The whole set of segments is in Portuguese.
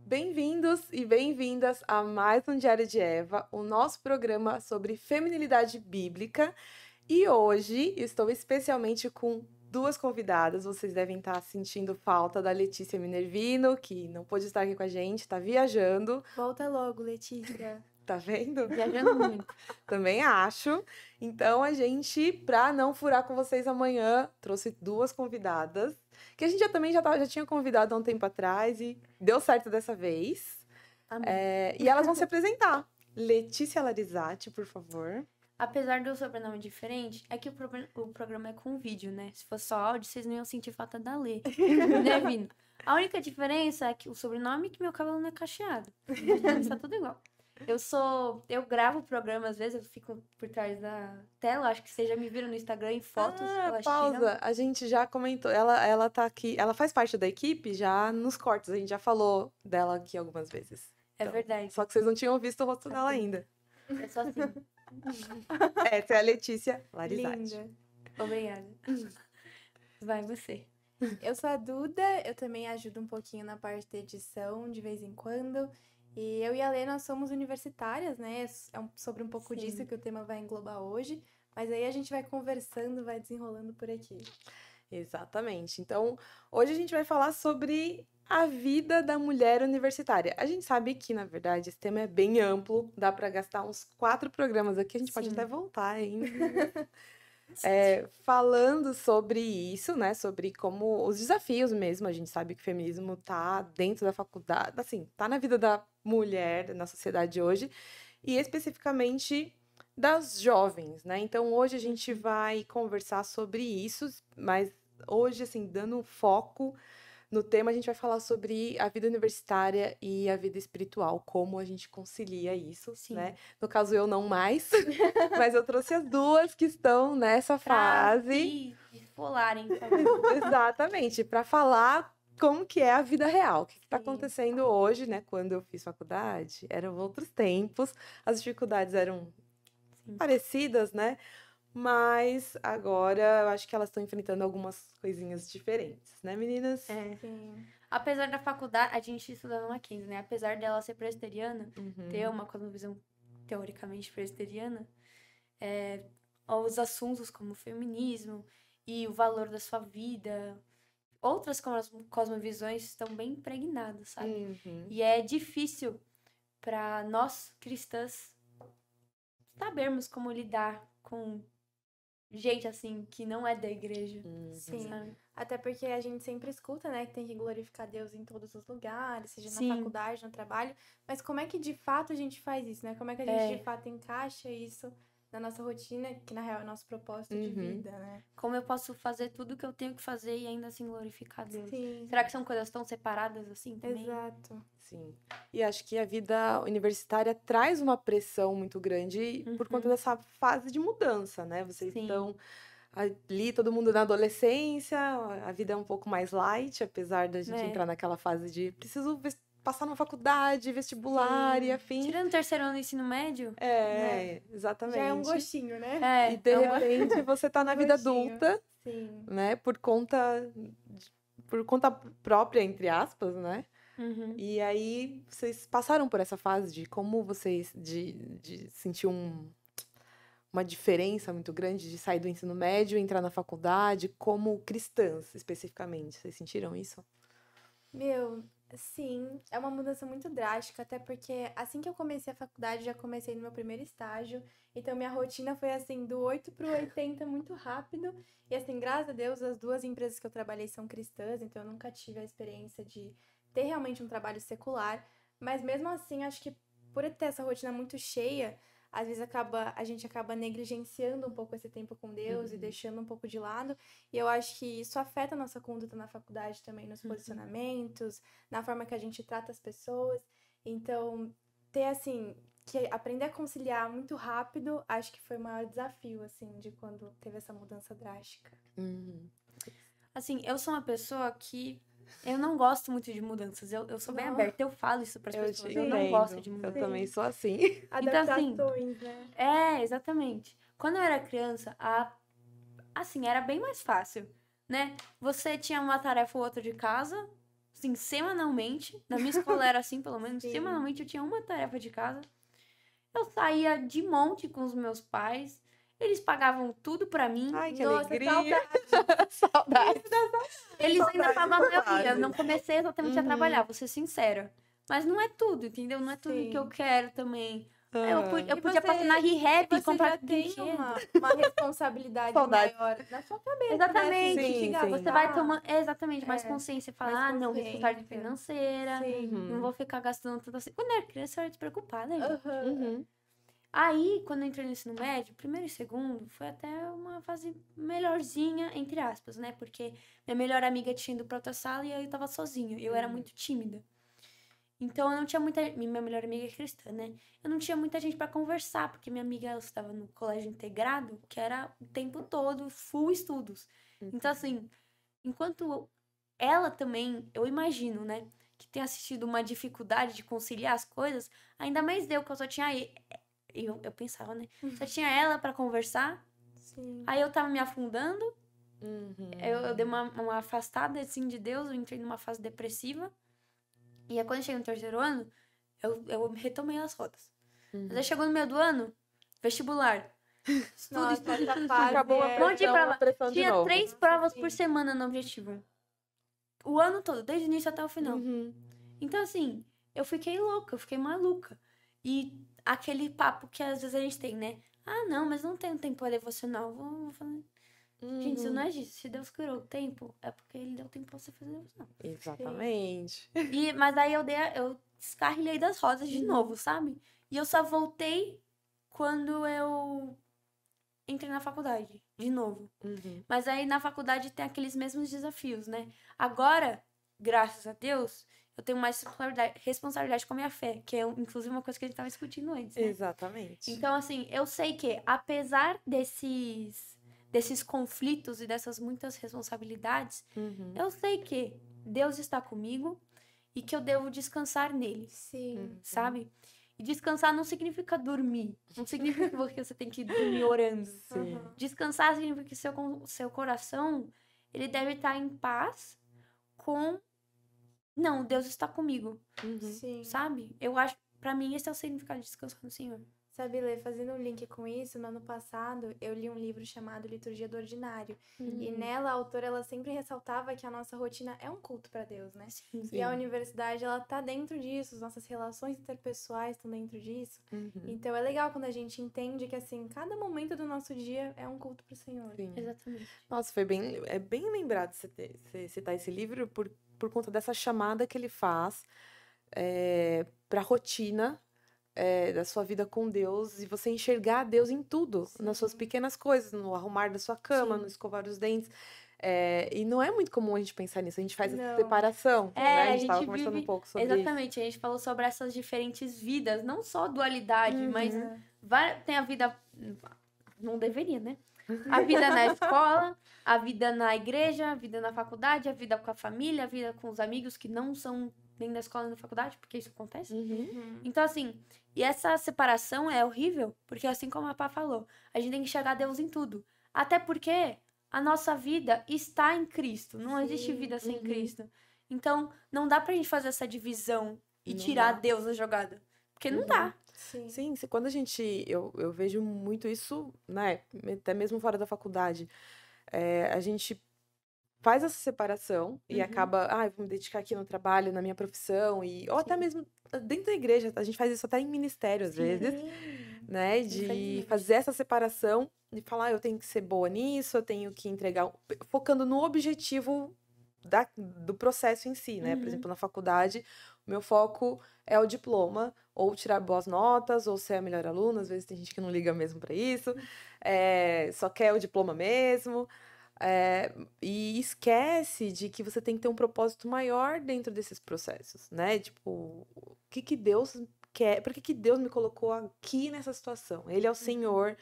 Bem-vindos e bem-vindas a mais um Diário de Eva, o nosso programa sobre feminilidade bíblica. E hoje estou especialmente com duas convidadas. Vocês devem estar sentindo falta da Letícia Minervino, que não pôde estar aqui com a gente, está viajando. Volta logo, Letícia. Tá vendo? Viajando muito. Também acho. Então, a gente, pra não furar com vocês amanhã, trouxe duas convidadas, que a gente já tinha convidado há um tempo atrás e deu certo dessa vez. E elas vão se apresentar. Letícia Larizati, por favor. Apesar do sobrenome diferente, é que o programa é com vídeo, né? Se fosse só áudio, vocês não iam sentir falta da Lê. Né, Vino? A única diferença é que o sobrenome é que meu cabelo não é cacheado. Está tudo igual. Eu gravo o programa, às vezes eu fico por trás da tela, acho que vocês já me viram no Instagram em fotos. Pausa, a gente já comentou, ela tá aqui, ela faz parte da equipe já nos cortes, a gente já falou dela aqui algumas vezes. É verdade. Só que vocês não tinham visto o rosto dela ainda. É só assim. Essa é a Letícia Larizati. Linda. Obrigada. Vai você. Eu sou a Duda, eu também ajudo um pouquinho na parte da edição, de vez em quando. E eu e a Lê, nós somos universitárias, né? Sobre um pouco disso que o tema vai englobar hoje. Mas aí a gente vai conversando, vai desenrolando por aqui. Exatamente. Então, hoje a gente vai falar sobre a vida da mulher universitária. A gente sabe que, na verdade, esse tema é bem amplo, dá para gastar uns 4 programas aqui, a gente pode até voltar, hein? Falando sobre isso, né? Sobre como os desafios mesmo. A gente sabe que o feminismo tá dentro da faculdade, assim, tá na vida da mulher, na sociedade hoje, e especificamente das jovens, né? Então, hoje a gente vai conversar sobre isso, mas hoje, assim, dando foco no tema, a gente vai falar sobre a vida universitária e a vida espiritual, como a gente concilia isso, né? No caso, eu não mais, mas eu trouxe as duas que estão nessa fase. Polarem. Exatamente, para falar como que é a vida real, o que está acontecendo hoje, né? Quando eu fiz faculdade, eram outros tempos, as dificuldades eram parecidas, né? Mas agora eu acho que elas estão enfrentando algumas coisinhas diferentes, né, meninas? Sim. Apesar da faculdade, a gente estuda no Mackenzie, né? Apesar dela ser presbiteriana, ter uma cosmovisão teoricamente presbiteriana, os assuntos como o feminismo e o valor da sua vida, outras cosmovisões estão bem impregnadas, sabe? E é difícil para nós cristãs sabermos como lidar com gente, assim, que não é da igreja. Sim. Sabe? Até porque a gente sempre escuta, né, que tem que glorificar Deus em todos os lugares, seja na faculdade, no trabalho. Mas como é que de fato a gente faz isso, né? Como é que a gente de fato encaixa isso na nossa rotina, que na real é nosso propósito de vida, né? Como eu posso fazer tudo que eu tenho que fazer e ainda assim glorificar Deus? Sim. Será que são coisas tão separadas assim também? Exato. Sim. E acho que a vida universitária traz uma pressão muito grande por conta dessa fase de mudança, né? Vocês estão ali, todo mundo na adolescência, a vida é um pouco mais light, apesar da gente entrar naquela fase de preciso passar numa faculdade, vestibular e afim. Tirando o terceiro ano do ensino médio? Exatamente. Já é um gostinho, né? E de repente você tá na vida adulta, Sim. né? Por conta própria, entre aspas, né? E aí, vocês passaram por essa fase de como vocês, de sentir uma diferença muito grande de sair do ensino médio e entrar na faculdade, como cristãs, especificamente. Vocês sentiram isso? Meu, sim, é uma mudança muito drástica, até porque assim que eu comecei a faculdade, já comecei no meu primeiro estágio, então minha rotina foi assim, do 8 pro 80 muito rápido, e assim, graças a Deus, as duas empresas que eu trabalhei são cristãs, então eu nunca tive a experiência de ter realmente um trabalho secular, mas mesmo assim, acho que por ter essa rotina muito cheia, às vezes a gente acaba negligenciando um pouco esse tempo com Deus e deixando um pouco de lado, e eu acho que isso afeta a nossa conduta na faculdade também, nos posicionamentos, na forma que a gente trata as pessoas, então ter assim, que aprender a conciliar muito rápido, acho que foi o maior desafio, assim, de quando teve essa mudança drástica. Assim, eu sou uma pessoa que eu não gosto muito de mudanças. Eu sou bem aberta, eu falo isso para as pessoas. Eu não gosto de mudanças. Eu também sou assim. Adaptações, né? Exatamente. Quando eu era criança, assim, era bem mais fácil, né? Você tinha uma tarefa ou outra de casa, assim, semanalmente. Na minha escola era assim, pelo menos. Sim. Semanalmente eu tinha uma tarefa de casa. Eu saía de monte com os meus pais. Eles pagavam tudo pra mim. Ai, que Nossa, alegria. saudade. Saudade. Eles ainda Saudade pagavam dessa a minha. Eu fase. não comecei exatamente a Uhum. trabalhar, vou ser sincera. Mas não é tudo, entendeu? Não é tudo que eu Sim. quero também. Eu Ah. podia passar na E ReHap e você comprar já tem brinquedo. uma responsabilidade Saudade. maior na sua cabeça, Exatamente. né? Assim, Sim, de sim. Você vai gastar. tomando, exatamente, mais É, consciência. Fala, mais não, consciência. responsabilidade financeira. Sim. Não vou ficar gastando tudo assim. Quando eu era criança, eu era despreocupada, gente. Aham. Uhum. Aí, quando eu entrei no ensino médio, primeiro e segundo, foi até uma fase melhorzinha, entre aspas, né? Porque minha melhor amiga tinha ido pra outra sala e eu tava sozinha. Eu era muito tímida. Então, eu não tinha muita... Minha melhor amiga é cristã, né? Eu não tinha muita gente pra conversar, porque minha amiga ela estava no colégio integrado, que era o tempo todo, full estudos. Então, assim, enquanto ela também, eu imagino, né? Que tenha assistido uma dificuldade de conciliar as coisas, ainda mais eu, que eu só tinha... Eu pensava, né? Só tinha ela pra conversar. Sim. Aí eu tava me afundando. Uhum. Eu dei uma afastada, assim, de Deus. Eu entrei numa fase depressiva. E aí, quando eu cheguei no terceiro ano, eu retomei as rodas. Mas aí chegou no meio do ano, vestibular. Estudo, Nossa, estudo, essa estudo, estudo. fase Acabou a é- Um monte de pressão, prova. a pressão de Tinha novo. 3 Nossa, provas sim. por semana no objetivo. O ano todo, desde o início até o final. Uhum. Então, assim, eu fiquei louca, eu fiquei maluca. E aquele papo que às vezes a gente tem, né? Ah, não, mas não tenho tempo para devocional. Vou fazer. Gente, isso não é disso. Se Deus criou o tempo, é porque Ele deu tempo pra você fazer devocional. Exatamente. Mas aí eu descarrilhei das rodas de novo, sabe? E eu só voltei quando eu entrei na faculdade, de novo. Uhum. Mas aí na faculdade tem aqueles mesmos desafios, né? Agora, graças a Deus, eu tenho mais responsabilidade com a minha fé, que é inclusive uma coisa que a gente tava discutindo antes, né? Exatamente. Então, assim, eu sei que apesar desses conflitos e dessas muitas responsabilidades, Uhum. eu sei que Deus está comigo e que eu devo descansar nele, Sim. sabe? E descansar não significa dormir. Não significa que você tem que dormir orando. Sim. Aham. Descansar significa que seu coração, ele deve estar em paz com... Não, Deus está comigo, Uhum. Sim. sabe? Eu acho, pra mim, esse é o significado de descansar no Senhor. Sabe, Lê, fazendo um link com isso, no ano passado eu li um livro chamado Liturgia do Ordinário. E nela a autora ela sempre ressaltava que a nossa rotina é um culto para Deus, né? Sim. E a universidade ela tá dentro disso, as nossas relações interpessoais estão dentro disso. Uhum. Então é legal quando a gente entende que assim, cada momento do nosso dia é um culto pro Senhor. Sim. Exatamente. Nossa, é bem lembrado você citar esse livro por conta dessa chamada que ele faz para a rotina da sua vida com Deus e você enxergar Deus em tudo, nas suas pequenas coisas, no arrumar da sua cama, Sim. no escovar os dentes. E não é muito comum a gente pensar nisso, a gente faz essa Não. separação, né? A gente a tava gente conversando vive... um pouco sobre isso. Exatamente, a gente falou sobre essas diferentes vidas, não só dualidade, mas Uhum. tem a vida... Não deveria, né? A vida na escola, a vida na igreja, a vida na faculdade, a vida com a família, a vida com os amigos que não são nem da escola nem da faculdade, porque isso acontece. Uhum. Então, assim, e essa separação é horrível, porque assim como a Pá falou, a gente tem que enxergar Deus em tudo. Até porque a nossa vida está em Cristo, não existe vida sem Cristo. Então, não dá pra gente fazer essa divisão e Não tirar dá. Deus da jogada. Porque não dá. Sim. Sim, quando a gente. Eu vejo muito isso, né? Até mesmo fora da faculdade. A gente faz essa separação e acaba. Ah, vou me dedicar aqui no trabalho, na minha profissão, ou até mesmo dentro da igreja. A gente faz isso até em ministério, às vezes, né? De Infelizmente. fazer essa separação e falar, eu tenho que ser boa nisso, eu tenho que entregar. Focando no objetivo do processo em si, né? Por exemplo, na faculdade, o meu foco é o diploma, ou tirar boas notas, ou ser a melhor aluna. Às vezes tem gente que não liga mesmo para isso, só quer o diploma mesmo, e esquece de que você tem que ter um propósito maior dentro desses processos, né? Tipo, o que Deus quer, por que Deus me colocou aqui nessa situação? Ele é o Senhor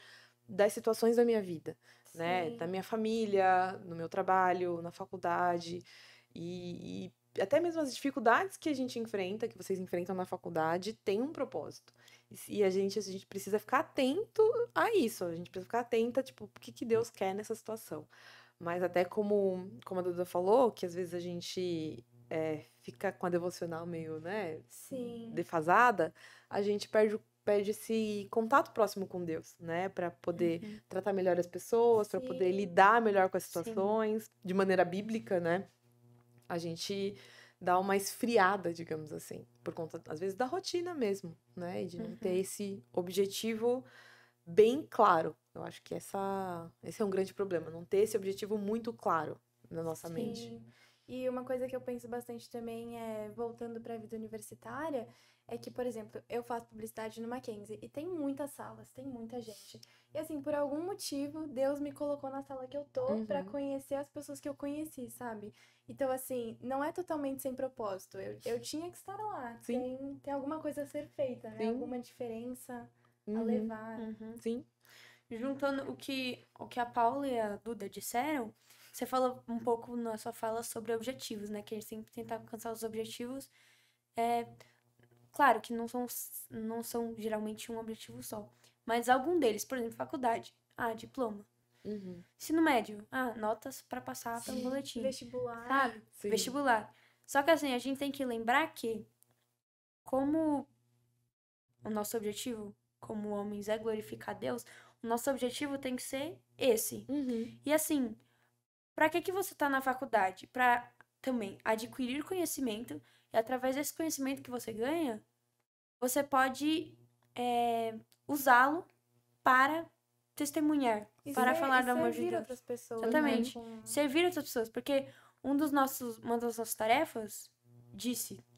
das situações da minha vida, né? Sim. Da minha família, no meu trabalho, na faculdade, e até mesmo as dificuldades que a gente enfrenta, que vocês enfrentam na faculdade, tem um propósito. E a gente precisa ficar atento a isso. A gente precisa ficar atenta, tipo, o que Deus quer nessa situação. Mas até como a Duda falou, que às vezes a gente fica com a devocional meio, né, Sim. defasada, a gente perde esse contato próximo com Deus, né, para poder tratar melhor as pessoas, para poder Sim. lidar melhor com as situações, de maneira bíblica, né? A gente dá uma esfriada, digamos assim, por conta, às vezes, da rotina mesmo, né? E de não ter esse objetivo bem claro. Eu acho que esse é um grande problema, não ter esse objetivo muito claro na nossa mente. Sim. E uma coisa que eu penso bastante também voltando para a vida universitária, é que, por exemplo, eu faço publicidade no Mackenzie e tem muitas salas, tem muita gente. E assim, por algum motivo, Deus me colocou na sala que eu tô para conhecer as pessoas que eu conheci, sabe? Então, assim, não é totalmente sem propósito. Eu tinha que estar lá. Sim. Tem alguma coisa a ser feita, né? Sim. Alguma diferença a levar. Sim. Juntando o que a Paula e a Duda disseram, você falou um pouco na sua fala sobre objetivos, né? Que a gente sempre tenta alcançar os objetivos. Claro que não são geralmente um objetivo só. Mas algum deles, por exemplo, faculdade. Diploma. Ensino médio. Notas para passar pelo boletim. Vestibular. Sabe? Sim. Vestibular. Só que assim, a gente tem que lembrar que, como o nosso objetivo, como homens, é glorificar Deus, o nosso objetivo tem que ser esse. E assim, para que você tá na faculdade? Para também adquirir conhecimento, e através desse conhecimento que você ganha, você pode usá-lo para testemunhar, para falar do amor de servir Deus. outras pessoas. Exatamente. Né? Servir outras pessoas, porque uma das nossas tarefas,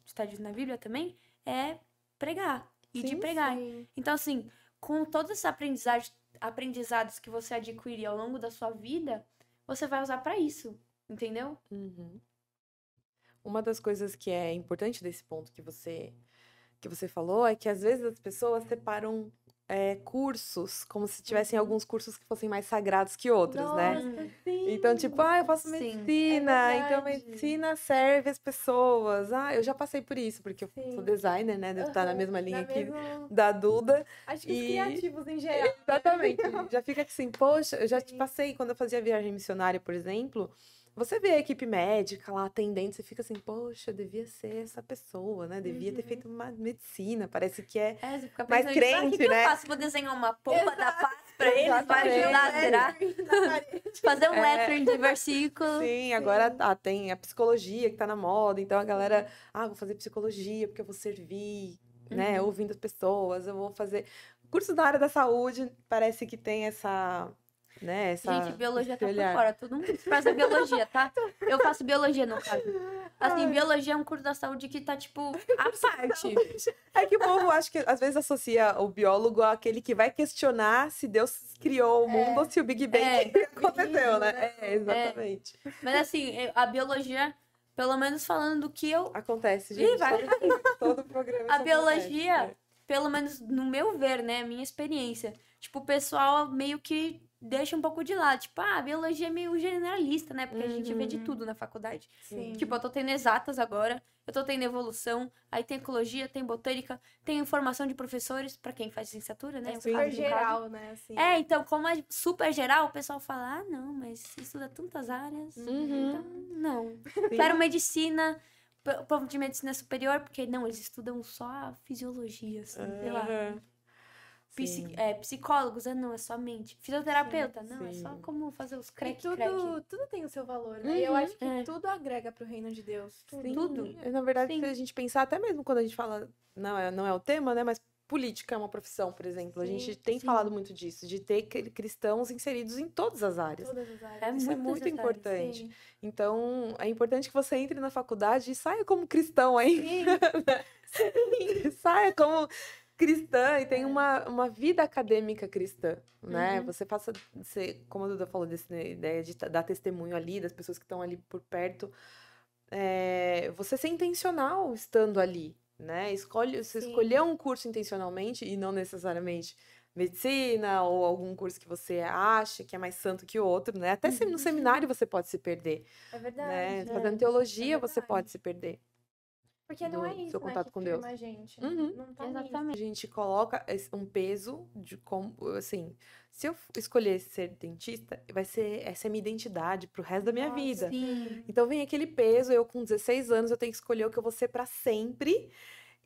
está dito na Bíblia também, é pregar. E de pregar. Sim. Então, assim, com todos esses aprendizados que você adquirir ao longo da sua vida, você vai usar para isso, entendeu? Uma das coisas que é importante desse ponto que você falou é que às vezes as pessoas separam cursos como se tivessem alguns cursos que fossem mais sagrados que outros, Nossa, né? sim. Então, tipo, eu faço Sim. medicina, É então verdade. medicina serve as pessoas. Eu já passei por isso, porque eu Sim. sou designer, né? Devo estar na mesma linha aqui mesmo... da Duda. Acho que os E- criativos em geral. Exatamente. Já fica assim, poxa, eu já te passei quando eu fazia viagem missionária, por exemplo. Você vê a equipe médica lá atendendo, você fica assim, poxa, eu devia ser essa pessoa, né? Devia ter feito uma medicina. Parece que é Você fica mais pensando, crente, o que né? eu faço? Vou desenhar uma pomba da paz pra eles? Vai Exatamente. ajudar, será? Fazer um lettering de versículo. Sim, agora tem a psicologia que tá na moda, então a galera, vou fazer psicologia porque eu vou servir, né, ouvindo as pessoas, eu vou fazer curso da área da saúde, parece que tem essa, né, Gente, biologia esse tá por olhar. fora. Todo mundo faz a biologia, tá? Eu faço biologia, no caso. Assim, biologia é um curso da saúde que tá, tipo, à parte. É que o povo, acho que às vezes associa o biólogo àquele que vai questionar se Deus criou o mundo ou se o Big Bang aconteceu, né? Exatamente. Mas assim, a biologia, pelo menos falando do que eu... Acontece, gente. vai. Todo programa A isso biologia, acontece, pelo menos no meu ver, né, minha experiência, tipo, o pessoal meio que deixa um pouco de lado. Tipo, a biologia é meio generalista, né? Porque a gente vê de tudo na faculdade. Sim. Tipo, eu tô tendo exatas agora, eu tô tendo evolução, aí tem ecologia, tem botânica, tem formação de professores, pra quem faz licenciatura, né? É no super caso, no caso. geral, né? Assim. Então, como é super geral, o pessoal fala, não, mas estuda tantas áreas, então, não. Quero medicina, o povo de medicina superior, porque não, eles estudam só a fisiologia, assim, sei lá. Sim. Psicólogos, não, é só mente. Fisioterapeuta, não, é só sim. como fazer os E crack. tudo tem o seu valor, né? E eu acho que tudo agrega pro reino de Deus. Sim. Tudo. Na verdade, Sim. se a gente pensar, até mesmo quando a gente fala, não é o tema, né? Mas política é uma profissão, por exemplo. A gente tem falado muito disso, de ter cristãos inseridos em todas as áreas. Todas as áreas. Isso é muitas muito áreas, importante. Sim. Então, é importante que você entre na faculdade e saia como cristão aí. Saia como cristã e tenha uma vida acadêmica cristã, né? Você como a Duda falou, dessa ideia de dar testemunho ali, das pessoas que estão ali por perto, você ser intencional estando ali, né? Você escolher um curso intencionalmente e não necessariamente medicina ou algum curso que você acha que é mais santo que o outro, né? Até no seminário você pode se perder, É verdade. né? né? Fazendo teologia É você verdade. pode se perder. Porque não é do isso, seu né, contato que com firma Deus. a gente. Uhum. Não tá Exatamente. A gente coloca um peso de como, assim, se eu escolher ser dentista, essa é a minha identidade pro resto da minha Nossa, vida. Sim. Então vem aquele peso, eu com 16 anos, eu tenho que escolher o que eu vou ser pra sempre.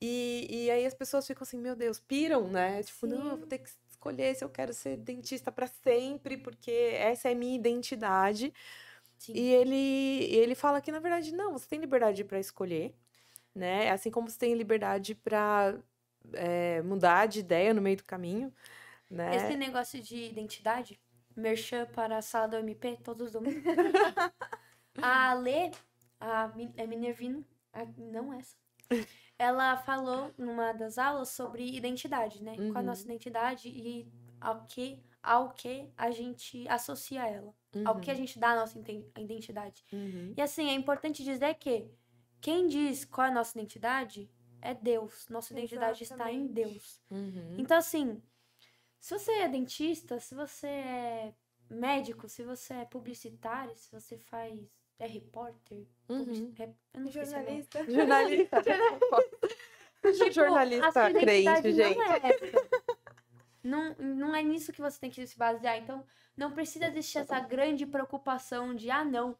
E aí as pessoas ficam assim, meu Deus, piram, né? Tipo, não, eu vou Sim. ter que escolher se eu quero ser dentista pra sempre, porque essa é a minha identidade. Sim. E ele fala que, na verdade, não, você tem liberdade pra escolher, né? Assim como você tem liberdade pra mudar de ideia no meio do caminho, né? Esse negócio de identidade, merchan para a sala do MP todos os domingos. A Lê, a Minervino, não essa, ela falou numa das aulas sobre identidade, né? Qual a nossa identidade e ao que a gente associa ela. Ao que a gente dá a nossa identidade. Uhum. E assim, é importante dizer que quem diz qual é a nossa identidade é Deus. Nossa identidade está em Exatamente. Deus. Uhum. Então, assim, se você é dentista, se você é médico, se você é publicitário, se você é repórter, Uhum. eu não sei se é nome. Jornalista. Jornalista. Tipo, a Jornalista sua identidade crente, gente. não é essa. Não é nisso que você tem que se basear. Então, não precisa existir essa grande preocupação de, não,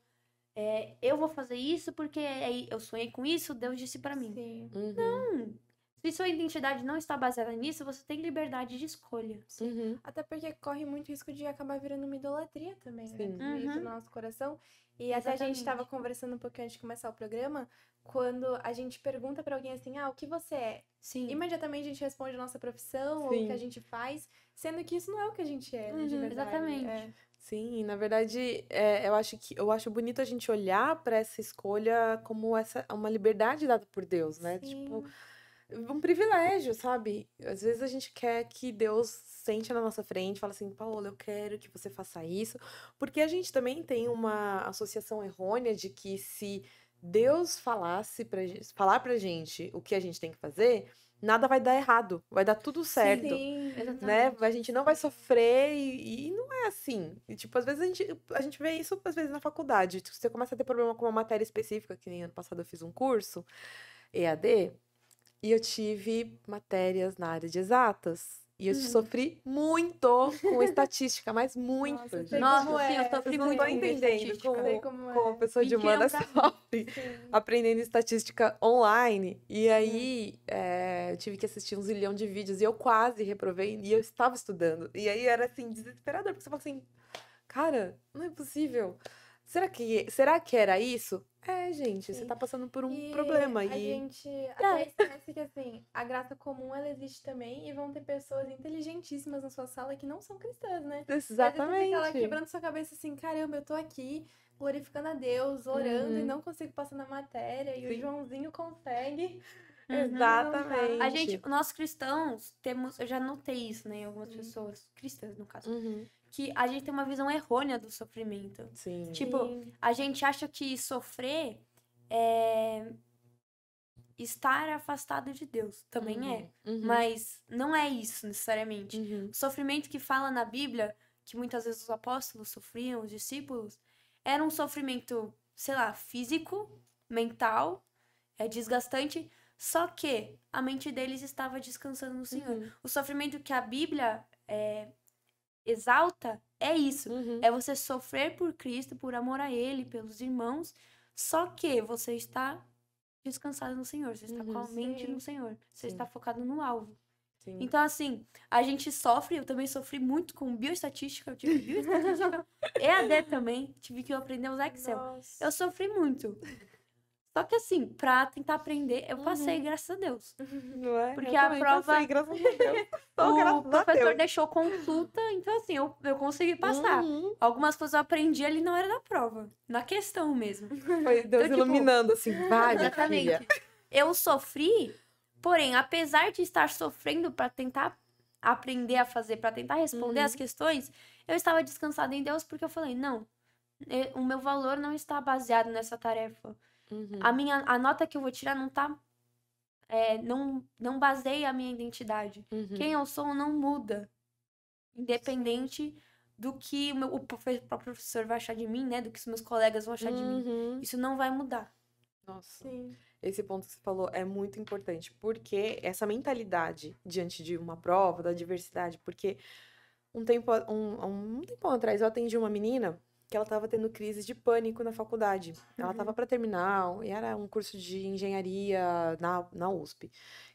eu vou fazer isso porque eu sonhei com isso, Deus disse pra mim. Sim. Uhum. Se sua identidade não está baseada nisso, você tem liberdade de escolha. Uhum. Até porque corre muito risco de acabar virando uma idolatria também, né? Sim. Tudo isso no nosso coração. E até a gente Exatamente. estava conversando um pouquinho antes de começar o programa, quando a gente pergunta pra alguém assim, o que você é? Sim. Imediatamente a gente responde a nossa profissão ou Sim. o que a gente faz, sendo que isso não é o que a gente é, né, de verdade. Exatamente. É. Sim, na verdade, eu acho bonito a gente olhar para essa escolha como uma liberdade dada por Deus, né? Sim. Tipo, um privilégio, sabe? Às vezes a gente quer que Deus sente na nossa frente, fala assim, Paola, eu quero que você faça isso, porque a gente também tem uma associação errônea de que se Deus falar pra gente o que a gente tem que fazer, nada vai dar errado, vai dar tudo certo. Sim. Exatamente. Né? A gente não vai sofrer e não é assim. E, tipo, às vezes a gente vê isso, às vezes, na faculdade. Tipo, você começa a ter problema com uma matéria específica, que nem ano passado eu fiz um curso, EAD, e eu tive matérias na área de exatas. E eu sofri muito com estatística, mas muito. Nossa, gente. sei Nossa, como sim, eu é. sofri Vocês não muito estão com entendendo estatística. Sei como é. como a pessoa de Mentiram humanas pra mim. sofre Sim. aprendendo estatística online. E aí, eu tive que assistir um zilhão de vídeos e eu quase reprovei e eu estava estudando. E aí era assim, desesperador, porque você fala assim, cara, não é possível. Será que era isso? Gente, você Sim. tá passando por um E problema. a E gente até esquece que, assim, a graça comum, ela existe também e vão ter pessoas inteligentíssimas na sua sala que não são cristãs, né? E às vezes você fica lá exatamente. quebrando sua cabeça assim, caramba, eu tô aqui glorificando a Deus, orando e não consigo passar na matéria e o Sim. Joãozinho consegue. Exatamente. Nós cristãos temos, eu já notei isso, né, em algumas pessoas, cristãs no caso, Uhum. que a gente tem uma visão errônea do sofrimento. Sim. Tipo, Sim. a gente acha que sofrer é estar afastado de Deus. Também é. Uhum. Mas não é isso necessariamente. Uhum. O sofrimento que fala na Bíblia, que muitas vezes os apóstolos sofriam, os discípulos, era um sofrimento, sei lá, físico, mental, desgastante, só que a mente deles estava descansando no Senhor. Uhum. O sofrimento que a Bíblia exalta é isso. Uhum. É você sofrer por Cristo, por amor a Ele, pelos irmãos, só que você está descansado no Senhor, você está com a mente Sim. no Senhor, você Sim. está focado no alvo. Sim. Então, assim, a gente sofre, eu também sofri muito com bioestatística, eu tive bioestatística, EAD também, tive que aprender a usar Excel. Nossa. Eu sofri muito. Só que, assim, pra tentar aprender, eu passei, graças a Deus. Não é? Porque Eu a também prova- passei, graças a Deus. Só graças O a professor Deus. deixou consulta, então, assim, eu consegui passar. Uhum. Algumas coisas eu aprendi ali na hora da prova, na questão mesmo. Foi Deus tipo, iluminando, assim, vai, minha Exatamente. filha. Eu sofri, porém, apesar de estar sofrendo pra tentar aprender a fazer, pra tentar responder as questões, eu estava descansada em Deus porque eu falei, não, o meu valor não está baseado nessa tarefa. Uhum. A nota que eu vou tirar não tá, não baseia a minha identidade. Uhum. Quem eu sou não muda, independente do que o próprio professor vai achar de mim, né, do que os meus colegas vão achar de mim. Uhum. Isso não vai mudar. Nossa, Sim. esse ponto que você falou é muito importante, porque essa mentalidade diante de uma prova, da diversidade, porque um tempo atrás eu atendi uma menina que ela estava tendo crise de pânico na faculdade. Ela estava para terminar, e era um curso de engenharia na USP.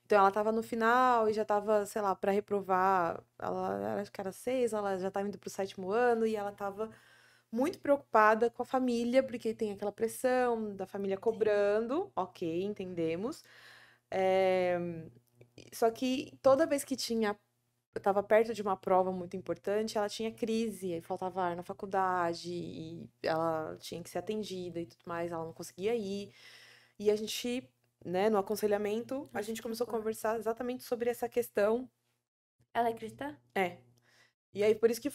Então ela estava no final e já estava, sei lá, para reprovar. Acho que era 6, ela já estava indo para o 7º ano e ela estava muito preocupada com a família, porque tem aquela pressão da família cobrando. Ok, entendemos. É, Só que toda vez que eu estava perto de uma prova muito importante, ela tinha crise, aí faltava ar na faculdade, e ela tinha que ser atendida e tudo mais, ela não conseguia ir. E a gente, né, no aconselhamento, a gente começou a conversar exatamente sobre essa questão. Ela é cristã? É. E aí, por isso que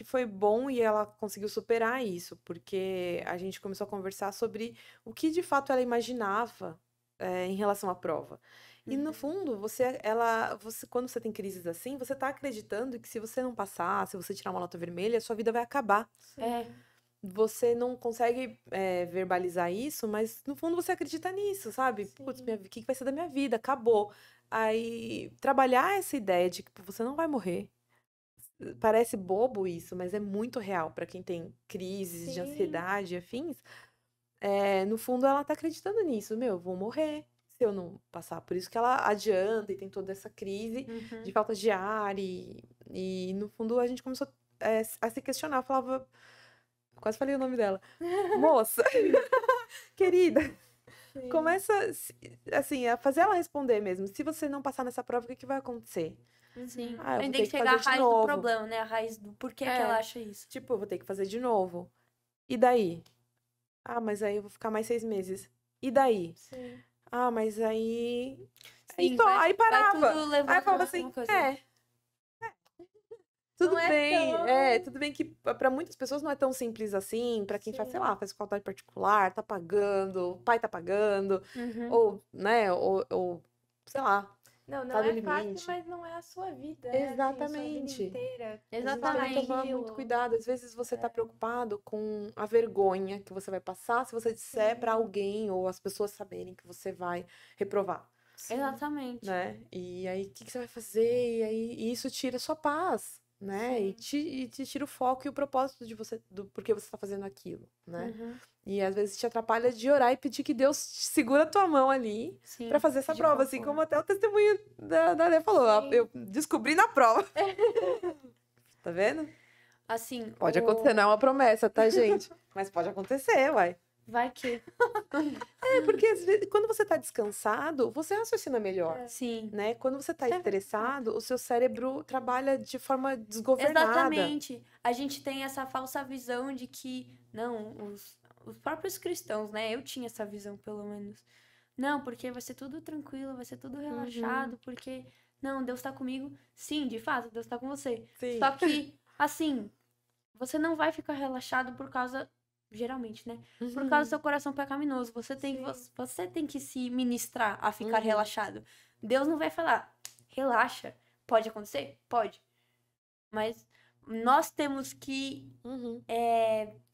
foi bom e ela conseguiu superar isso, porque a gente começou a conversar sobre o que de fato ela imaginava, em relação à prova. E no fundo, quando você tem crises assim, você tá acreditando que se você não passar, se você tirar uma nota vermelha, a sua vida vai acabar. É. Você não consegue, verbalizar isso, mas no fundo você acredita nisso, sabe? Putz, o que vai ser da minha vida? Acabou. Aí, trabalhar essa ideia de que você não vai morrer. Parece bobo isso, mas é muito real para quem tem crises de ansiedade e afins. No fundo, ela tá acreditando nisso. Meu, eu vou morrer se eu não passar. Por isso que ela adianta e tem toda essa crise de falta de ar. E no fundo, a gente começou a se questionar. Eu falava, quase falei o nome dela. Moça, querida, começa assim, a fazer ela responder mesmo. Se você não passar nessa prova, o que vai acontecer? Sim. Ah, eu A vou gente ter tem que que chegar à fazer de raiz do novo. problema, né? A raiz do porquê que ela acha isso. Tipo, eu vou ter que fazer de novo. E daí? Ah, mas aí eu vou ficar mais 6 meses. E daí? Sim. Ah, mas aí. Sim, Aí parava. vai tudo levando Aí eu falava a assim, uma coisa. tudo Não é bem. tão- Tudo bem que pra muitas pessoas não é tão simples assim. Pra quem faz, sei lá, faz faculdade particular, tá pagando, o pai tá pagando, ou, né, ou sei lá, Não tá no é fácil, limite. mas não é a sua vida, né? Assim, Exatamente. sua vida inteira. A gente Exatamente. tem que tomar muito cuidado. Às vezes você tá preocupado com a vergonha que você vai passar se você disser pra alguém ou as pessoas saberem que você vai reprovar, Exatamente. né? E aí, o que você vai fazer? E isso tira a sua paz, né? E te tira o foco e o propósito do porquê você tá fazendo aquilo, né? E às vezes te atrapalha de orar e pedir que Deus segura a tua mão ali Sim. pra fazer essa De prova, assim conforto. como até o testemunho da Lê falou. Eu descobri na prova. Tá vendo? Assim, Pode acontecer, não é uma promessa, tá, gente? Mas pode acontecer, uai. vai que. Porque às vezes, quando você tá descansado, você raciocina melhor, Sim. né? Quando você tá Isso é estressado, o seu cérebro trabalha de forma desgovernada. Exatamente. A gente tem essa falsa visão de que, não, os próprios cristãos, né? Eu tinha essa visão, pelo menos. Não, porque vai ser tudo tranquilo, vai ser tudo relaxado, porque, não, Deus tá comigo. Sim, de fato, Deus tá com você. Sim. Só que, assim, você não vai ficar relaxado por causa, geralmente, né? Por causa do seu coração pecaminoso. Você tem que se ministrar a ficar relaxado. Deus não vai falar, relaxa. Pode acontecer? Pode. Mas nós temos que.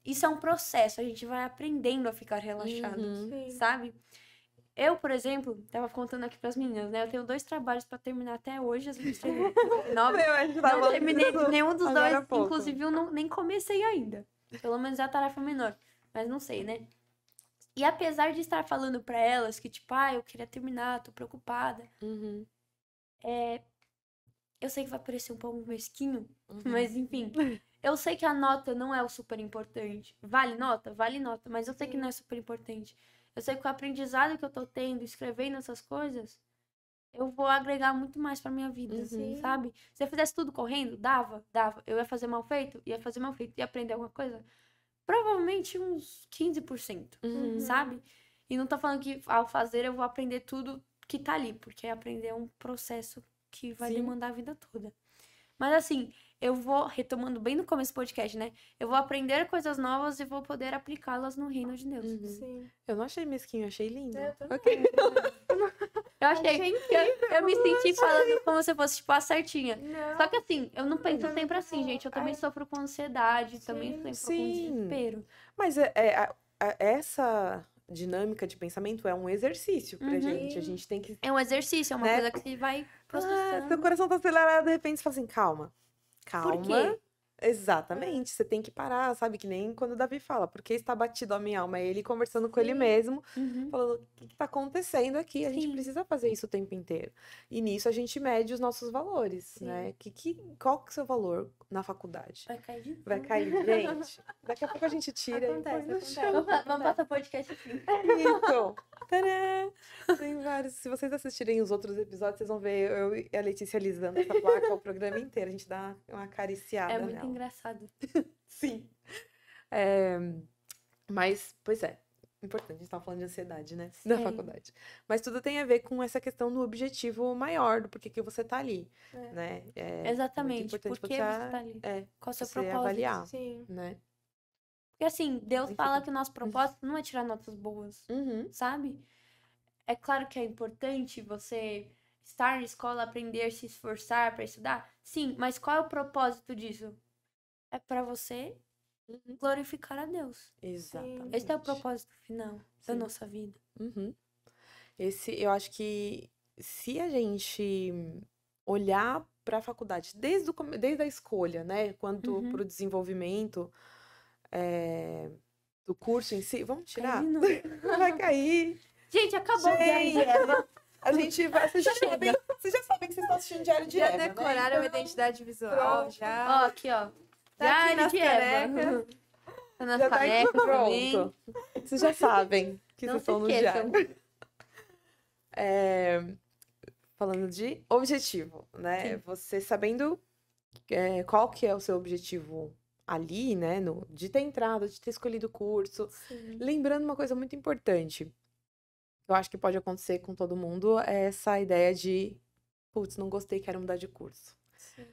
Isso é um processo, a gente vai aprendendo a ficar relaxado, sabe? Eu, por exemplo, tava contando aqui pras meninas, né? Eu tenho 2 trabalhos pra terminar até hoje, às 23h39. Não terminei nenhum dos agora há dois, pouco. inclusive eu nem comecei ainda. Pelo menos é a tarefa menor, mas não sei, né? E apesar de estar falando pra elas que, tipo, eu queria terminar, tô preocupada, eu sei que vai parecer um pouco mesquinho, mas enfim. Eu sei que a nota não é o super importante. Vale nota? Vale nota, mas eu sei que não é super importante. Eu sei que o aprendizado que eu tô tendo, escrevendo essas coisas, eu vou agregar muito mais pra minha vida, sabe? Se eu fizesse tudo correndo, dava. Eu ia fazer mal feito? Ia fazer mal feito. Ia aprender alguma coisa? Provavelmente uns 15%, sabe? E não tô falando que ao fazer eu vou aprender tudo que tá ali, porque aprender é um processo que vai demandar a vida toda. Mas assim, eu vou, retomando bem no começo do podcast, né? Eu vou aprender coisas novas e vou poder aplicá-las no reino de Deus. Sim. Eu não achei mesquinho, achei lindo. Eu também. Eu achei eu me senti falando como se fosse, tipo, a certinha. Não. Só que assim, eu não penso sempre assim, gente. Eu também sofro com ansiedade, também sofro com desespero. Mas essa dinâmica de pensamento é um exercício pra gente. A gente tem que... É um exercício, é uma né? coisa que você vai processando. Seu coração tá acelerado, de repente você fala assim, calma. Por quê? Exatamente, você tem que parar, sabe? Que nem quando o Davi fala, porque está batido a minha alma? É ele conversando com ele mesmo, falando, o que tá acontecendo aqui? A gente precisa fazer isso o tempo inteiro. E nisso a gente mede os nossos valores, né? Qual que é o seu valor na faculdade? Vai cair de Vai cair, gente. Daqui a pouco a gente tira Acontece, e põe no chão. Vamos passar o podcast assim. Isso. Tadã! Tem vários. Se vocês assistirem os outros episódios, vocês vão ver eu e a Letícia alisando essa placa o programa inteiro. A gente dá uma acariciada É muito nela. engraçado. Sim. Mas, pois é. Importante, a gente tava falando de ansiedade, né? Da faculdade. Mas tudo tem a ver com essa questão do objetivo maior, do porquê que você tá ali, né? Exatamente. Por que você tá ali? Qual é o seu você propósito? avaliar, Sim. né? Porque assim, Deus fala que o nosso propósito não é tirar notas boas, sabe? É claro que é importante você estar na escola, aprender, se esforçar para estudar. Sim, mas qual é o propósito disso? É para você glorificar a Deus. Exatamente. Esse é o propósito final da nossa vida. Eu acho que se a gente olhar para a faculdade desde a escolha, né, quanto para o desenvolvimento do curso em si, vamos tirar? Vai cair. Gente, acabou o diário de Eva. A gente vai. Vocês já sabem que vocês estão assistindo Diário de Eva. Já decoraram a identidade visual, já. Ó, aqui, ó. Tá aqui Diário nas de Eva. canecas. Tá nas Já tá aqui canecas também. pronto. Vocês já sabem que Não vocês se estão no esqueçam. diário. Falando de objetivo, né? Você sabendo qual que é o seu objetivo ali, né? De ter entrado, de ter escolhido o curso. Sim. Lembrando uma coisa muito importante. Eu acho que pode acontecer com todo mundo, é essa ideia de, putz, não gostei, quero mudar de curso. Sim.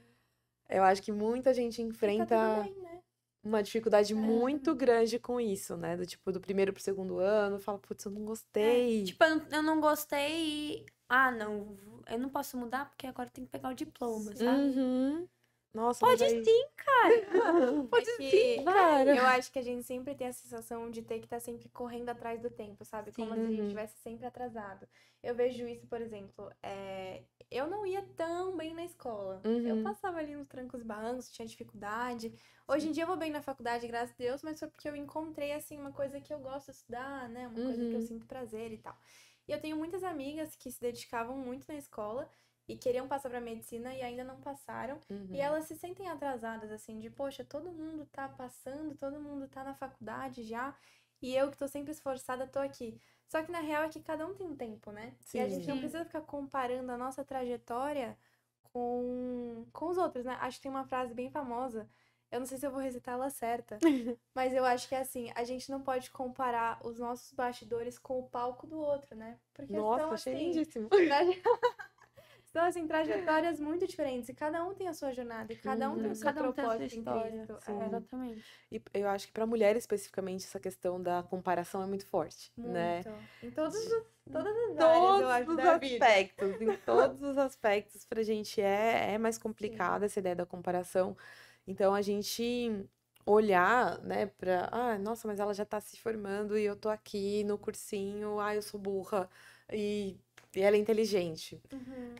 Eu acho que muita gente enfrenta Tá tudo bem, né? uma dificuldade muito grande com isso, né? Do primeiro pro segundo ano, fala, putz, eu não gostei. Tipo, eu não gostei e... Ah, não, eu não posso mudar porque agora eu tenho que pegar o diploma, sabe? Nossa, Pode mas aí... sim, cara. Pode É que sim, cara. Eu acho que a gente sempre tem a sensação de ter que estar sempre correndo atrás do tempo, sabe? Como se a gente estivesse sempre atrasado. Eu vejo isso, por exemplo, eu não ia tão bem na escola. Eu passava ali nos trancos e barrancos, tinha dificuldade. Hoje em dia eu vou bem na faculdade, graças a Deus, mas foi porque eu encontrei, assim, uma coisa que eu gosto de estudar, né? Uma coisa que eu sinto prazer e tal. E eu tenho muitas amigas que se dedicavam muito na escola e queriam passar pra medicina e ainda não passaram. E elas se sentem atrasadas, assim, de, poxa, todo mundo tá passando, todo mundo tá na faculdade já, e eu que tô sempre esforçada tô aqui. Só que na real é que cada um tem um tempo, né? Sim. E a gente não precisa ficar comparando a nossa trajetória com os outros, né? Acho que tem uma frase bem famosa, eu não sei se eu vou recitá-la certa, mas eu acho que é assim, a gente não pode comparar os nossos bastidores com o palco do outro, né? Porque Nossa, são, achei assim, lindíssimo. são, assim, trajetórias muito diferentes. E cada um tem a sua jornada. E cada um tem o seu Cada um tem a sua propósito em história. Cristo. Sim, exatamente. E eu acho que pra mulher, especificamente, essa questão da comparação é muito forte, né? Muito. Em todas as áreas, eu acho, da vida. Em todos os aspectos, pra gente é mais complicada essa ideia da comparação. Então, a gente olhar, né, nossa, mas ela já tá se formando e eu tô aqui no cursinho, eu sou burra e ela é inteligente.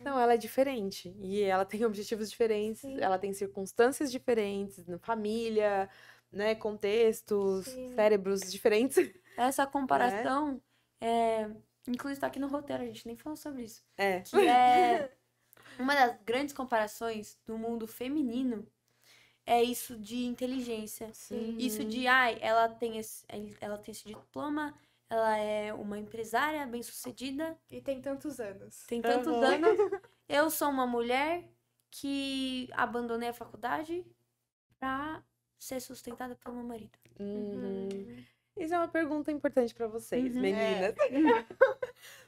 Não, ela é diferente e ela tem objetivos diferentes, ela tem circunstâncias diferentes, família, né, contextos, cérebros diferentes. Essa comparação, inclusive tá aqui no roteiro, a gente nem falou sobre isso. É. Que é uma das grandes comparações do mundo feminino é isso de inteligência. Isso de, ela tem esse diploma, ela é uma empresária bem-sucedida. E tem tantos anos. Tem tantos anos. Eu sou uma mulher que abandonei a faculdade pra ser sustentada pelo meu marido. Isso é uma pergunta importante pra vocês, meninas.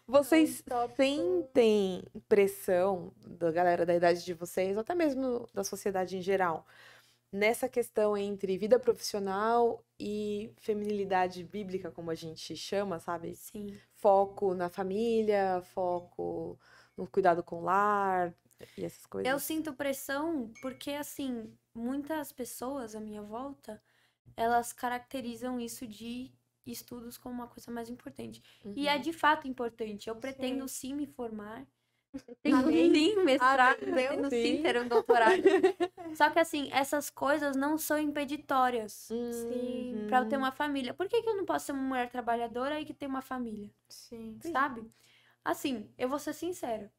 Vocês sentem pressão da galera da idade de vocês, ou até mesmo da sociedade em geral, nessa questão entre vida profissional e feminilidade bíblica, como a gente chama, sabe? Sim. Foco na família, foco no cuidado com o lar e essas coisas. Eu sinto pressão porque, assim, muitas pessoas à minha volta, elas caracterizam isso de estudos como uma coisa mais importante. E é de fato importante. Eu pretendo sim me formar. Pretendo sim mestrado, pretendo sim ter um doutorado. Só que assim, essas coisas não são impeditórias. Sim. Pra eu ter uma família. Por que eu não posso ser uma mulher trabalhadora e que tem uma família? Sim. Sabe? Assim, eu vou ser sincera.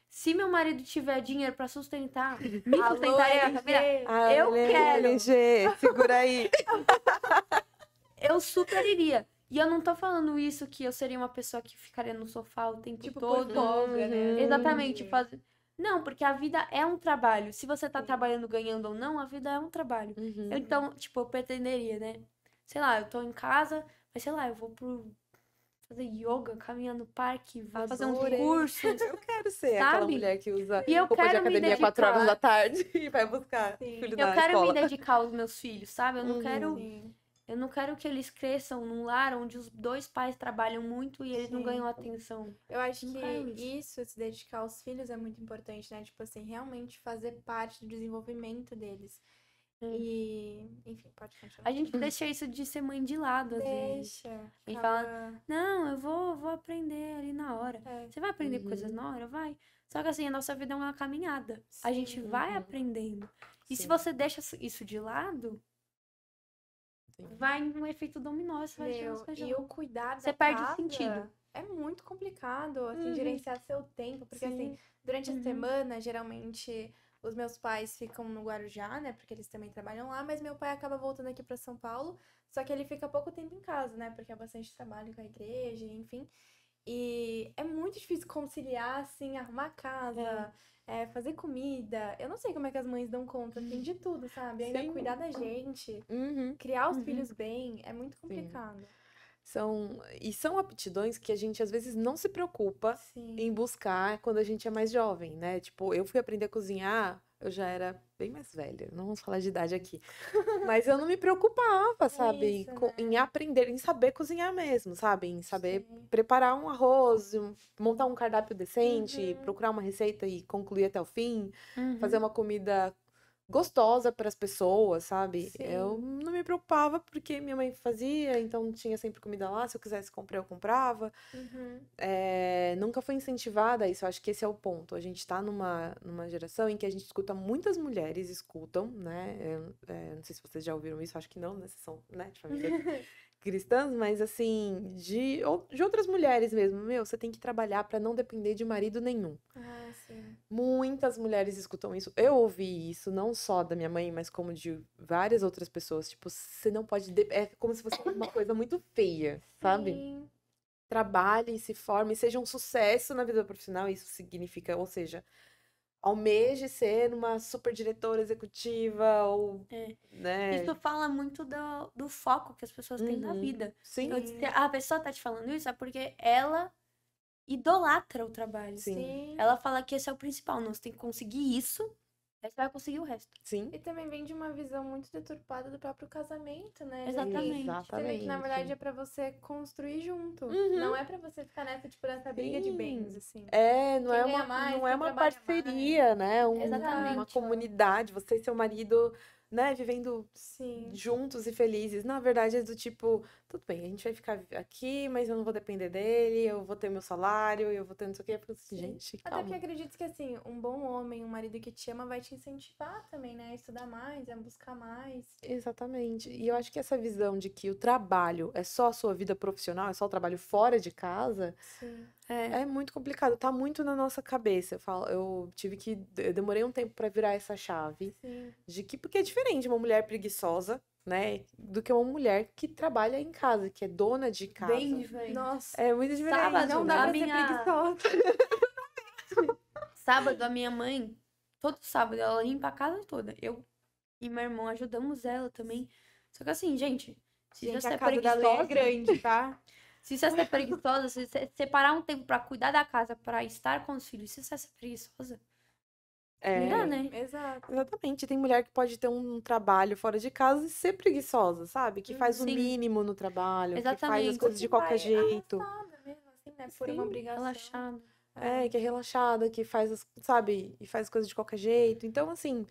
Se meu marido tiver dinheiro pra sustentar, me sustentar e a família, eu quero. LG, segura aí. Eu super iria. E eu não tô falando isso que eu seria uma pessoa que ficaria no sofá o tempo Tipo, todo. por folga, né? Exatamente. Não, porque a vida é um trabalho. Se você tá trabalhando, ganhando ou não, a vida é um trabalho. Então, tipo, eu pretenderia, né? Sei lá, eu tô em casa, mas sei lá, eu vou fazer yoga, caminhar no parque, vou fazer uns cursos. Eu quero ser Sabe? aquela mulher que usa E eu roupa de quero me academia 4 horas da tarde e vai buscar o filho Eu na quero escola. me dedicar aos meus filhos, sabe? Eu não quero. Sim. Eu não quero que eles cresçam num lar onde os dois pais trabalham muito e eles não ganham atenção. Eu acho Não que quero isso, se dedicar aos filhos é muito importante, né? Tipo assim, realmente fazer parte do desenvolvimento deles. E, enfim, pode continuar. A gente deixa isso de ser mãe de lado, às vezes. Deixa. A gente fala, não, eu vou aprender ali na hora. É. Você vai aprender coisas na hora? Vai. Só que assim, a nossa vida é uma caminhada. A gente vai aprendendo. E se você deixa isso de lado, vai um efeito dominó, você vai deixar as E o cuidar Você da perde o casa sentido. é muito complicado, assim, gerenciar seu tempo. Porque, assim, durante a semana, geralmente, os meus pais ficam no Guarujá, né? Porque eles também trabalham lá. Mas meu pai acaba voltando aqui pra São Paulo. Só que ele fica pouco tempo em casa, né? Porque é bastante trabalho com a igreja, enfim. E é muito difícil conciliar, assim, arrumar a casa, fazer comida. Eu não sei como é que as mães dão conta, assim, de tudo, sabe? Ainda cuidar da gente, criar os filhos bem, é muito complicado. São aptidões que a gente às vezes não se preocupa em buscar quando a gente é mais jovem, né? Tipo, eu fui aprender a cozinhar, eu já era bem mais velha, não vamos falar de idade aqui. Mas eu não me preocupava, sabe? Em aprender, em saber cozinhar mesmo, sabe? Em saber preparar um arroz, montar um cardápio decente, procurar uma receita e concluir até o fim, fazer uma comida gostosa para as pessoas, sabe? Eu não me preocupava porque minha mãe fazia, então tinha sempre comida lá. Se eu quisesse comprar, eu comprava. Nunca foi incentivada a isso. Eu acho que esse é o ponto. A gente tá numa geração em que a gente escuta, muitas mulheres escutam, né? Não sei se vocês já ouviram isso, acho que não, né? Vocês são, né, de família cristãs, mas assim, de outras mulheres mesmo. Meu, você tem que trabalhar para não depender de marido nenhum. Ah, sim. Muitas mulheres escutam isso. Eu ouvi isso não só da minha mãe, mas como de várias outras pessoas. Tipo, você não pode. É como se fosse uma coisa muito feia, sabe? Sim. Trabalhe, se forme, seja um sucesso na vida profissional. Isso significa, ou seja, almeje ser uma super diretora executiva ou, né? Isso fala muito do foco que as pessoas têm na vida. Sim. A pessoa tá te falando isso é porque ela idolatra o trabalho. Sim. Ela fala que esse é o principal. Não, você tem que conseguir isso, aí você vai conseguir o resto. Sim. E também vem de uma visão muito deturpada do próprio casamento, né? Exatamente. Você vê que, na verdade, é pra você construir junto. Não é pra você ficar nessa briga de bens, assim. Não é uma parceria, né? Uma comunidade, você e seu marido, né, vivendo juntos e felizes. Na verdade, é do tipo, tudo bem, a gente vai ficar aqui, mas eu não vou depender dele, eu vou ter meu salário, eu vou ter não sei o quê. Eu fico assim, gente, calma. Até porque acredito que, assim, um bom homem, um marido que te ama, vai te incentivar também, né? A estudar mais, a buscar mais. Exatamente. E eu acho que essa visão de que o trabalho é só a sua vida profissional, é só o trabalho fora de casa, é muito complicado. Tá muito na nossa cabeça. Eu demorei um tempo pra virar essa chave. De que, porque é diferente uma mulher preguiçosa, né, do que uma mulher que trabalha em casa, que é dona de casa. Bem diferente. Nossa. É muito diferente. Sábado, não dá pra ser preguiçosa. Sábado, a minha mãe, todo sábado, ela limpa a casa toda. Eu e meu irmão ajudamos ela também. Só que assim, gente, se você a é casa da Lê é grande, tá? Se você é preguiçosa, se você separar um tempo pra cuidar da casa, pra estar com os filhos, se você é preguiçosa, não dá, né? Exato. Exatamente. Tem mulher que pode ter um trabalho fora de casa e ser preguiçosa, sabe? Que faz o mínimo no trabalho, que faz as coisas de qualquer jeito. Arrastada mesmo, assim, né? Por uma obrigação. Relaxada. Que é relaxada, que faz, sabe? E faz as coisas de qualquer jeito. Então, assim,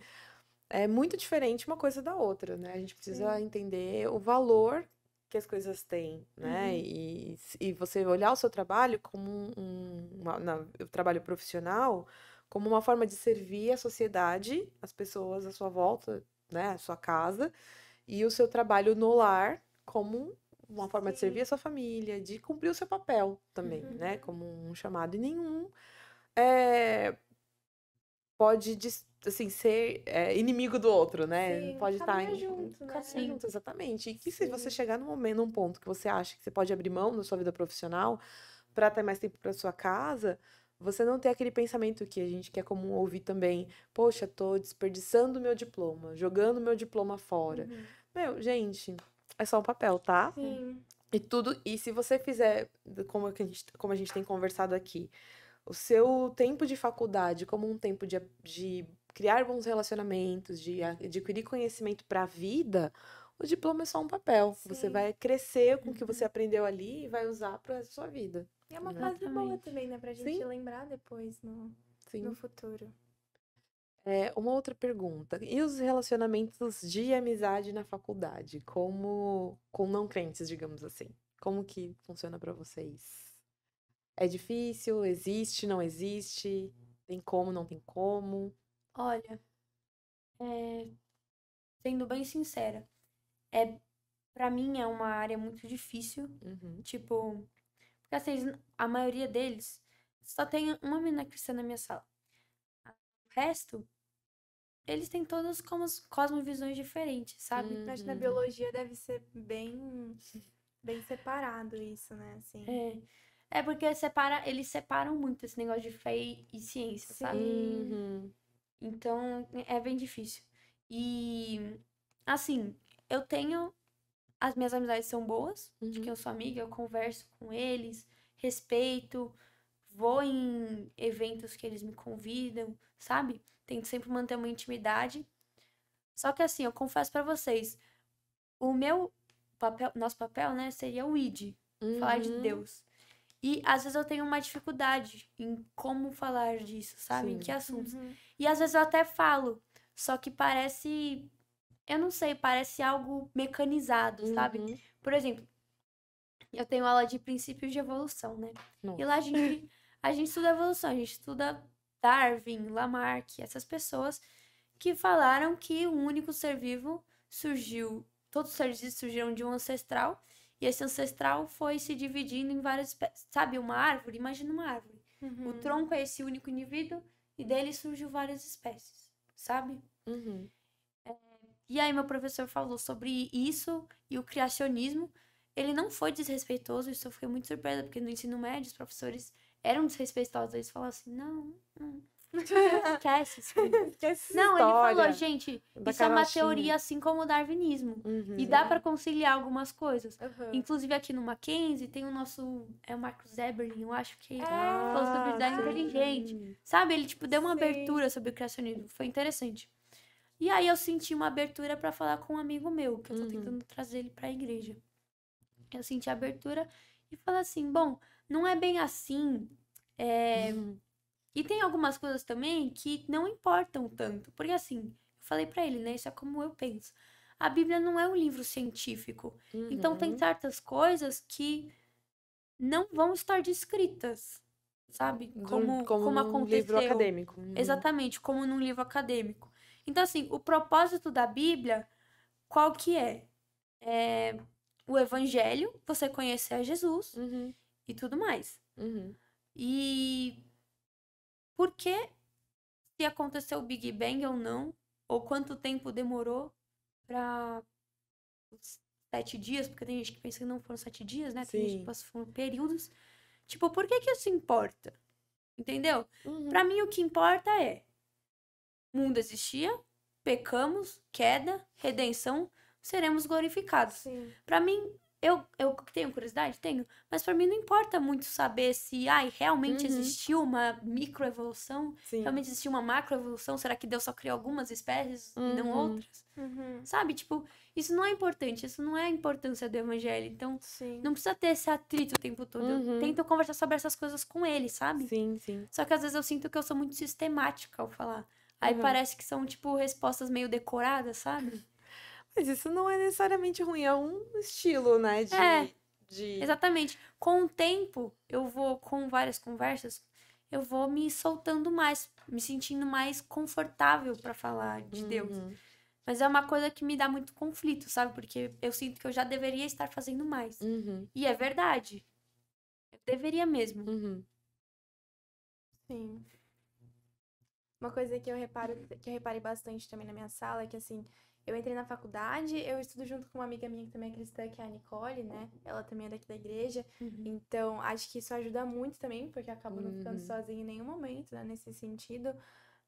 é muito diferente uma coisa da outra, né? A gente precisa entender o valor que as coisas têm, né? E você olhar o seu trabalho como o trabalho profissional, como uma forma de servir a sociedade, as pessoas à sua volta, né? A sua casa, e o seu trabalho no lar como uma forma de servir a sua família, de cumprir o seu papel também, né? Como um chamado. E nenhum pode, assim, ser inimigo do outro, né? Sim, Pode estar caminhar junto, né? caminhar junto, exatamente. E que se você Sim. chegar num ponto que você acha que você pode abrir mão da sua vida profissional para ter mais tempo para sua casa, você não ter aquele pensamento que a gente quer comum ouvir também, poxa, tô desperdiçando meu diploma, jogando meu diploma fora. Meu, gente, é só um papel, tá? Sim. E se você fizer, como a gente tem conversado aqui, o seu tempo de faculdade como um tempo de criar bons relacionamentos, de adquirir conhecimento para a vida, o diploma é só um papel. Você Sim. vai crescer com o que você aprendeu ali e vai usar para a sua vida. E é uma Né? fase boa também, né? Pra gente Sim. lembrar depois no Sim. futuro. Uma outra pergunta. E os relacionamentos de amizade na faculdade? Como com não crentes, digamos assim? Como que funciona para vocês? É difícil? Existe? Não existe? Tem como? Não tem como? Olha, sendo bem sincera, pra mim é uma área muito difícil. Tipo, porque assim, a maioria deles só tem uma menina cristã na minha sala. O resto, eles têm todas como cosmovisões diferentes, sabe? Acho que na biologia deve ser bem separado isso, né? Assim. É porque eles separam muito esse negócio de fé e ciência, sabe? Então, é bem difícil. E, assim, eu tenho... As minhas amizades são boas, de quem eu sou amiga, eu converso com eles, respeito, vou em eventos que eles me convidam, sabe? Tento sempre manter uma intimidade. Só que, assim, eu confesso pra vocês, o meu papel, nosso papel, né, seria o ID, falar de Deus. E às vezes eu tenho uma dificuldade em como falar disso, sabe? Em que assuntos. E às vezes eu até falo, só que parece, eu não sei, parece algo mecanizado, sabe? Por exemplo, eu tenho aula de princípios de evolução, né? Nossa. E lá a gente estuda evolução, a gente estuda Darwin, Lamarck, essas pessoas que falaram que o único ser vivo surgiu, todos os seres vivos surgiram de um ancestral, e esse ancestral foi se dividindo em várias espécies. Sabe, uma árvore? Imagina uma árvore. O tronco é esse único indivíduo, e dele surgiu várias espécies, sabe? E aí meu professor falou sobre isso e o criacionismo. Ele não foi desrespeitoso, isso eu fiquei muito surpresa, porque no ensino médio os professores eram desrespeitosos. Eles falavam assim, não. Esquece isso. Não, ele falou, gente, isso é uma teoria assim como o darwinismo. E dá pra conciliar algumas coisas. Inclusive aqui no Mackenzie tem o nosso... É o Marcus Eberlin, eu acho que falou sobre design inteligente. Sabe, ele tipo deu uma abertura sobre o criacionismo. Foi interessante. E aí eu senti uma abertura pra falar com um amigo meu, que eu tô tentando trazer ele pra igreja. Eu senti a abertura e falei assim, bom, não é bem assim... E tem algumas coisas também que não importam tanto. Porque assim, eu falei pra ele, né? Isso é como eu penso. A Bíblia não é um livro científico. Então tem certas coisas que não vão estar descritas. Sabe? Como aconteceu. Livro acadêmico. Exatamente, como num livro acadêmico. Então, assim, o propósito da Bíblia, qual que é? O evangelho, você conhecer a Jesus e tudo mais. E por que se aconteceu o Big Bang ou não, ou quanto tempo demorou para 7 dias, porque tem gente que pensa que não foram 7 dias, né? Tem gente que pensa que foram períodos. Tipo, por que isso importa? Entendeu? Pra mim, o que importa é o mundo existia, pecamos, queda, redenção, seremos glorificados. Pra mim, eu tenho curiosidade? Tenho. Mas pra mim não importa muito saber se realmente existiu uma microevolução, realmente existiu uma macroevolução, será que Deus só criou algumas espécies e não outras? Sabe? Tipo, isso não é importante, isso não é a importância do evangelho. Então, não precisa ter esse atrito o tempo todo. Eu tento conversar sobre essas coisas com ele, sabe? Só que às vezes eu sinto que eu sou muito sistemática ao falar. Aí parece que são, tipo, respostas meio decoradas, sabe? Mas isso não é necessariamente ruim, é um estilo, né? Exatamente. Com o tempo, eu vou, com várias conversas, eu vou me soltando mais, me sentindo mais confortável pra falar de Deus. Mas é uma coisa que me dá muito conflito, sabe? Porque eu sinto que eu já deveria estar fazendo mais. E é verdade. Eu deveria mesmo. Sim. Uma coisa que eu reparei bastante também na minha sala é que, assim, eu entrei na faculdade, eu estudo junto com uma amiga minha que também é cristã, que é a Nicole, né? Ela também é daqui da igreja. Então, acho que isso ajuda muito também, porque eu acabo não ficando sozinha em nenhum momento, né? Nesse sentido.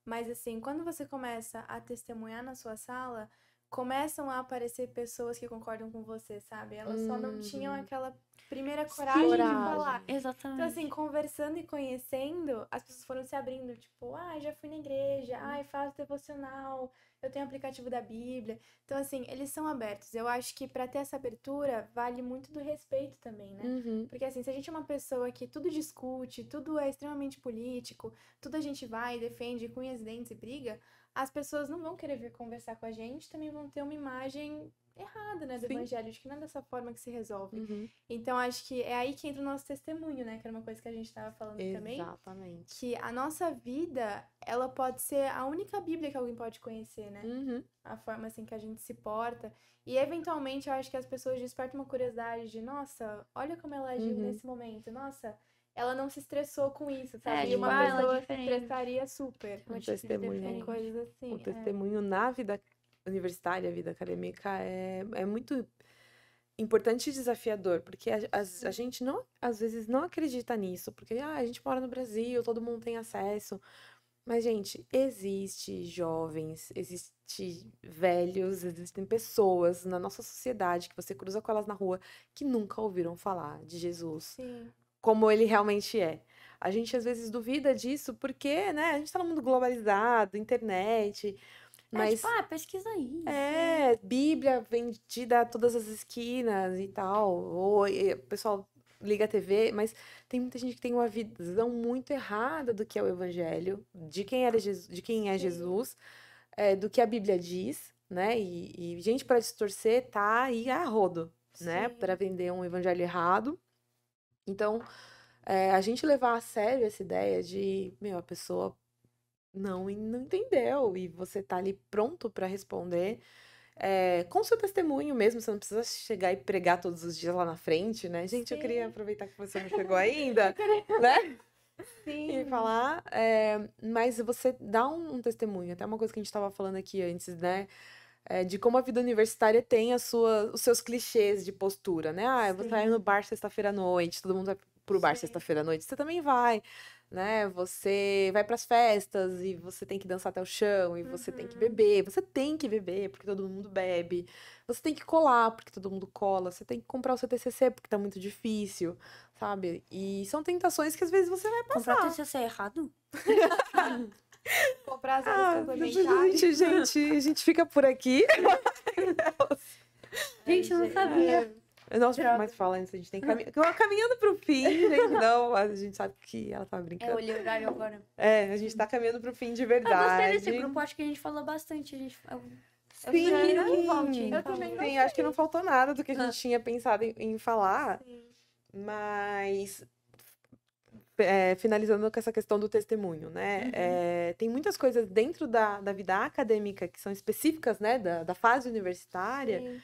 Mas, assim, quando você começa a testemunhar na sua sala, começam a aparecer pessoas que concordam com você, sabe? Elas só não tinham aquela primeira coragem de falar. Exatamente. Então, assim, conversando e conhecendo, as pessoas foram se abrindo, tipo, já fui na igreja, faço devocional, eu tenho aplicativo da Bíblia. Então, assim, eles são abertos. Eu acho que pra ter essa abertura, vale muito do respeito também, né? Porque, assim, se a gente é uma pessoa que tudo discute, tudo é extremamente político, tudo a gente vai, defende, com unhas e dentes e briga, as pessoas não vão querer vir conversar com a gente, também vão ter uma imagem errada, né, do evangelho, de que não é dessa forma que se resolve. Então, acho que é aí que entra o nosso testemunho, né, que era uma coisa que a gente tava falando também. Exatamente. Que a nossa vida, ela pode ser a única Bíblia que alguém pode conhecer, né? A forma, assim, que a gente se porta. E, eventualmente, eu acho que as pessoas despertam uma curiosidade de, nossa, olha como ela agiu nesse momento, nossa, ela não se estressou com isso, sabe? E uma pessoa se estressaria super. Um testemunho, Coisas assim. o testemunho na vida universitária, vida acadêmica, é muito importante e desafiador, porque a gente não, às vezes não acredita nisso, porque a gente mora no Brasil, todo mundo tem acesso. Mas, gente, existe jovens, existe velhos, existem pessoas na nossa sociedade que você cruza com elas na rua que nunca ouviram falar de Jesus como ele realmente é. A gente às vezes duvida disso porque, né, a gente tá num mundo globalizado, internet, mas pesquisa aí. Bíblia vendida a todas as esquinas e tal, ou o pessoal liga a TV, mas tem muita gente que tem uma visão muito errada do que é o evangelho, de quem é Jesus, do que a Bíblia diz, né? E gente para distorcer tá aí a rodo, né? Para vender um evangelho errado. Então, a gente levar a sério essa ideia de, a pessoa não entendeu e você tá ali pronto para responder. Com seu testemunho mesmo, você não precisa chegar e pregar todos os dias lá na frente, né? Gente, eu queria aproveitar que você não chegou ainda, né? E falar, mas você dá um testemunho, até uma coisa que a gente estava falando aqui antes, né? De como a vida universitária tem os seus clichês de postura, né? Eu vou sair no bar sexta-feira à noite, todo mundo vai pro bar sexta-feira à noite, você também vai, né? Você vai pras festas e você tem que dançar até o chão e você tem que beber, porque todo mundo bebe. Você tem que colar, porque todo mundo cola. Você tem que comprar o seu TCC, porque tá muito difícil, sabe? E são tentações que às vezes você vai passar. Comprar TCC é errado? Comprar as áreas complementares. A gente fica por aqui. Gente, eu não sabia. Nossa, mas falando isso, a gente tem caminhando pro fim, gente. Não, a gente sabe que ela tá brincando. Eu olhei o horário agora. A gente tá caminhando pro fim de verdade. Eu gostei desse grupo, acho que a gente falou bastante. Eu Sim, prefiro que volte. Eu também sim, acho que não faltou nada do que a gente tinha pensado em falar. Sim. Mas, finalizando com essa questão do testemunho, né? Tem muitas coisas dentro da vida acadêmica que são específicas, né? Da fase universitária. Sim.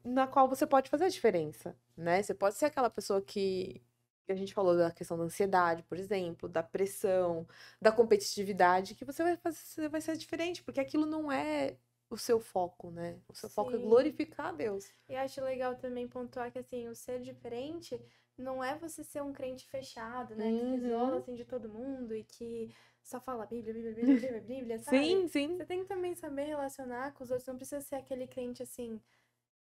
Na qual você pode fazer a diferença, né? Você pode ser aquela pessoa que a gente falou da questão da ansiedade, por exemplo, da pressão, da competitividade, que você vai ser diferente, porque aquilo não é o seu foco, né? O seu foco é glorificar a Deus. E acho legal também pontuar que, assim, o ser diferente não é você ser um crente fechado, né? Que se isola, assim, de todo mundo e que só fala Bíblia, sabe? Sim, sim. Você tem que também saber relacionar com os outros, não precisa ser aquele crente, assim...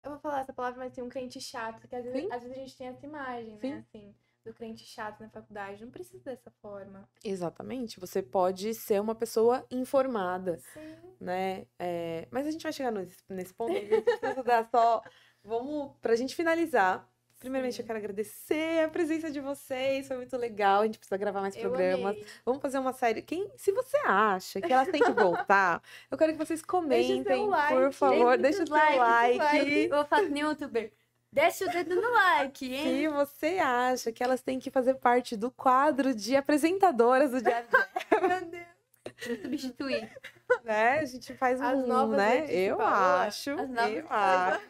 Eu vou falar essa palavra, mas assim, um crente chato, porque às vezes a gente tem essa imagem, né, assim, do crente chato na faculdade. Não precisa dessa forma. Exatamente. Você pode ser uma pessoa informada, né? Mas a gente vai chegar nesse ponto, a gente precisa dar só... Pra gente finalizar, Primeiramente, Sim. eu quero agradecer a presença de vocês, foi muito legal. A gente precisa gravar mais Eu programas. amei. Vamos fazer uma série. Se você acha que elas têm que voltar, eu quero que vocês Deixa o comentem, seu like. por favor. Deixa o seu like. Eu vou fazer no youtuber. Desce o dedo no like, hein? Se você acha que elas têm que fazer parte do quadro de apresentadoras do Diário Meu Deus. Vou substituir. né? A gente faz As um, novas né? Letícia Eu Paola. acho, As novas eu acho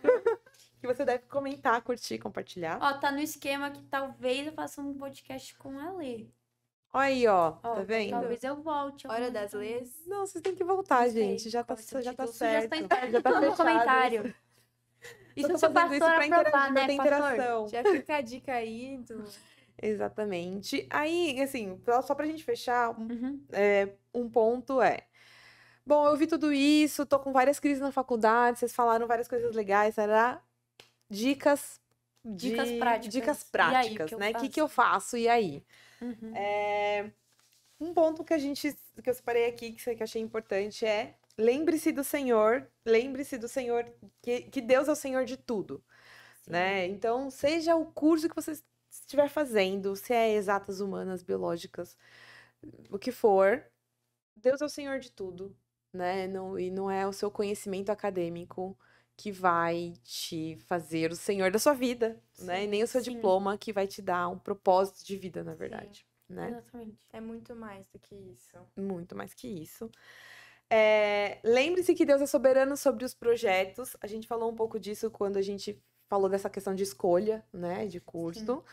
que você deve comentar, curtir, compartilhar. Ó, tá no esquema que talvez eu faça um podcast com a Lê. Olha aí, ó, Ó, tá vendo? talvez eu volte. Hora alguma das coisa. Lês. Não, vocês têm que voltar, Não sei gente. Já tá, qual vai ser o já tá título. certo. Sugestões Já tá no fechado. comentário. Eu Isso tô se o fazendo isso pastor pra aprovar, interagir, pra né, ter pastor? interação. Já fica a dica aí do... Exatamente. Aí, assim, só pra gente fechar, Uhum. um ponto é. Bom, eu vi tudo isso, tô com várias crises na faculdade, vocês falaram várias coisas legais, será? Dicas. Dicas práticas. Dicas E aí, o práticas, que eu né? O que faço? que eu faço? E aí? Uhum. Um ponto que eu separei aqui, que eu achei importante é lembre-se do Senhor, que Deus é o Senhor de tudo, né? Então, seja o curso que você estiver fazendo, se é exatas, humanas, biológicas, o que for, Deus é o Senhor de tudo, né? E não é o seu conhecimento acadêmico que vai te fazer o Senhor da sua vida, né? E nem o seu Sim. diploma que vai te dar um propósito de vida, na verdade, né? Exatamente. É muito mais do que isso. Muito mais que isso. Lembre-se que Deus é soberano sobre os projetos. A gente falou um pouco disso quando a gente falou dessa questão de escolha, né, de curso.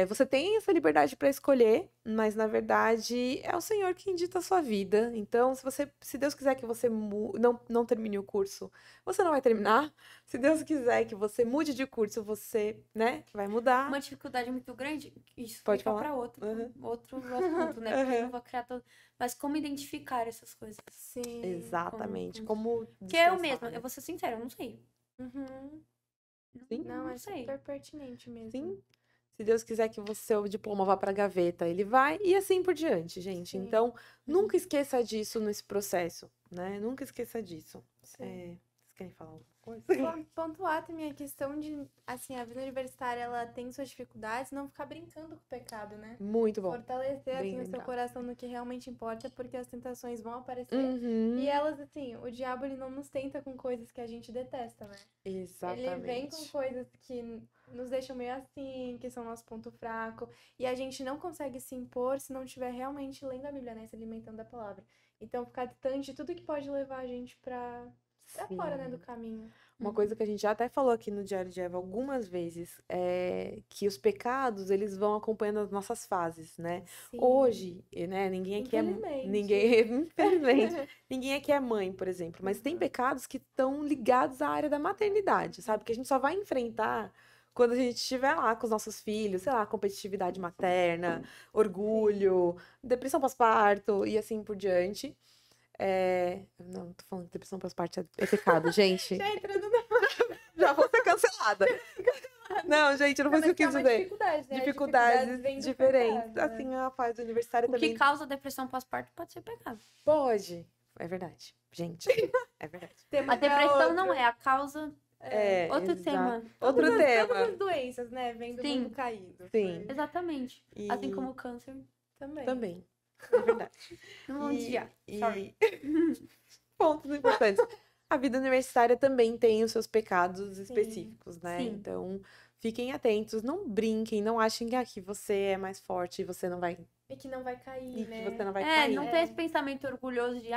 Você tem essa liberdade para escolher, mas na verdade é o Senhor quem dita a sua vida. Então, se Deus quiser que você não termine o curso, você não vai terminar. Se Deus quiser que você mude de curso, você, né, vai mudar. Uma dificuldade muito grande, isso Pode fica falar. para outro Uhum. assunto, né? Porque eu não vou criar todo... Mas como identificar essas coisas? Sim. Exatamente. como- Como Que eu dispensar, mesma, né? eu vou ser sincera, eu não sei. Uhum. Sim. Não, é sei. super pertinente mesmo. Sim. Se Deus quiser que o seu diploma vá para a gaveta, ele vai, e assim por diante, gente. Sim. Então, nunca esqueça disso nesse processo, né? Nunca esqueça disso. Sim. Vocês querem falar alguma coisa? Pontuar também a questão de, assim, a vida universitária, ela tem suas dificuldades, não ficar brincando com o pecado, né? Muito bom. Fortalecer, Bem assim, o seu lembrado. coração no que realmente importa, porque as tentações vão aparecer. Uhum. E elas, assim, o diabo, ele não nos tenta com coisas que a gente detesta, né? Exatamente. Ele vem com coisas que nos deixam meio assim, que são nosso ponto fraco. E a gente não consegue se impor se não estiver realmente lendo a Bíblia, né? Se alimentando da palavra. Então, ficar distante de tudo que pode levar a gente pra fora, né, do caminho. Uma coisa que a gente já até falou aqui no Diário de Eva algumas vezes é que os pecados, eles vão acompanhando as nossas fases, né? Sim. Hoje, né, ninguém aqui infelizmente, ninguém aqui é mãe, por exemplo, mas tem pecados que estão ligados à área da maternidade, sabe? Que a gente só vai enfrentar quando a gente estiver lá com os nossos filhos, sei lá, competitividade materna, orgulho, depressão pós-parto e assim por diante. Não, tô falando que depressão pós-parto é pecado, gente. Já entrando Já vou ser cancelada. Não, gente, não foi isso que eu quis dizer. dificuldades, né? Dificuldades vêm do diferentes. pecado, né? Assim, a fase universitária O também que causa depressão pós-parto pode ser pecado. pode. É verdade. Gente, é verdade. Tema A pra depressão outro. não é a causa. Outro exato. tema. Outro Todas tema. as doenças, né? Vêm do Sim. mundo caído. Sim. Exatamente. E Assim como o câncer. Também. também. É verdade. Não vamos desviar. Sorry. Pontos importantes. A vida universitária também tem os seus pecados específicos, né? Sim. Então, fiquem atentos, não brinquem, não achem que aqui você é mais forte e você não vai, E que não vai cair, e que né? você não vai cair. Não tem esse pensamento orgulhoso de,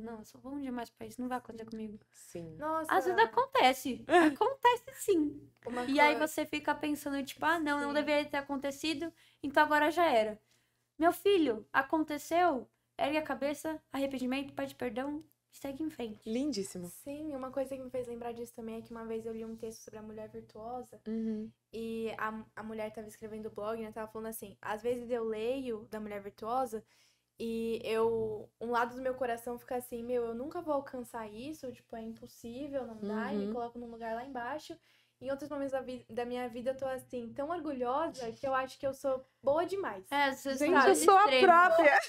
não, eu sou bom demais pra isso, não vai acontecer comigo. Sim. Nossa. Às vezes acontece. Acontece sim. uma E aí coisa- você fica pensando, tipo, não Sim. deveria ter acontecido, então agora já era. Meu filho, aconteceu, ergue a cabeça, arrependimento, pede perdão e segue em frente. Lindíssimo. Sim, uma coisa que me fez lembrar disso também é que uma vez eu li um texto sobre a mulher virtuosa Uhum. e a mulher tava escrevendo o blog, né? Tava falando assim, às vezes eu leio da mulher virtuosa e um lado do meu coração fica assim, eu nunca vou alcançar isso, tipo, é impossível, não dá, e me Uhum. coloco num lugar lá embaixo. Em outros momentos da minha vida eu tô assim, tão orgulhosa que eu acho que eu sou boa demais. Às vezes Gente, tá eu nesse sou a extremo. própria.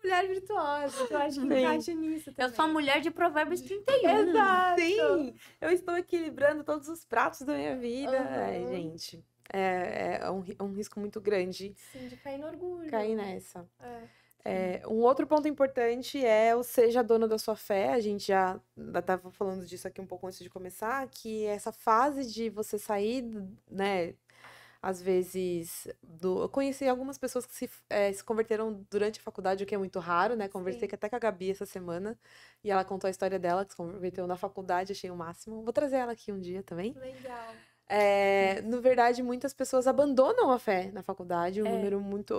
mulher virtuosa, que eu acho que encaixa nisso também. Eu sou a mulher de Provérbios 31. Exato. Sim, eu estou equilibrando todos os pratos da minha vida. Uhum. Gente, é um risco muito grande Sim, de cair no orgulho. cair nessa. É. Um outro ponto importante é o seja dona da sua fé. A gente já estava falando disso aqui um pouco antes de começar, que essa fase de você sair, né? Às vezes, eu conheci algumas pessoas que se converteram durante a faculdade, o que é muito raro, né? Conversei Sim. até com a Gabi essa semana e ela contou a história dela, que se converteu na faculdade, achei o máximo. Vou trazer ela aqui um dia também. Legal. Na verdade, muitas pessoas abandonam a fé na faculdade, um É. número muito...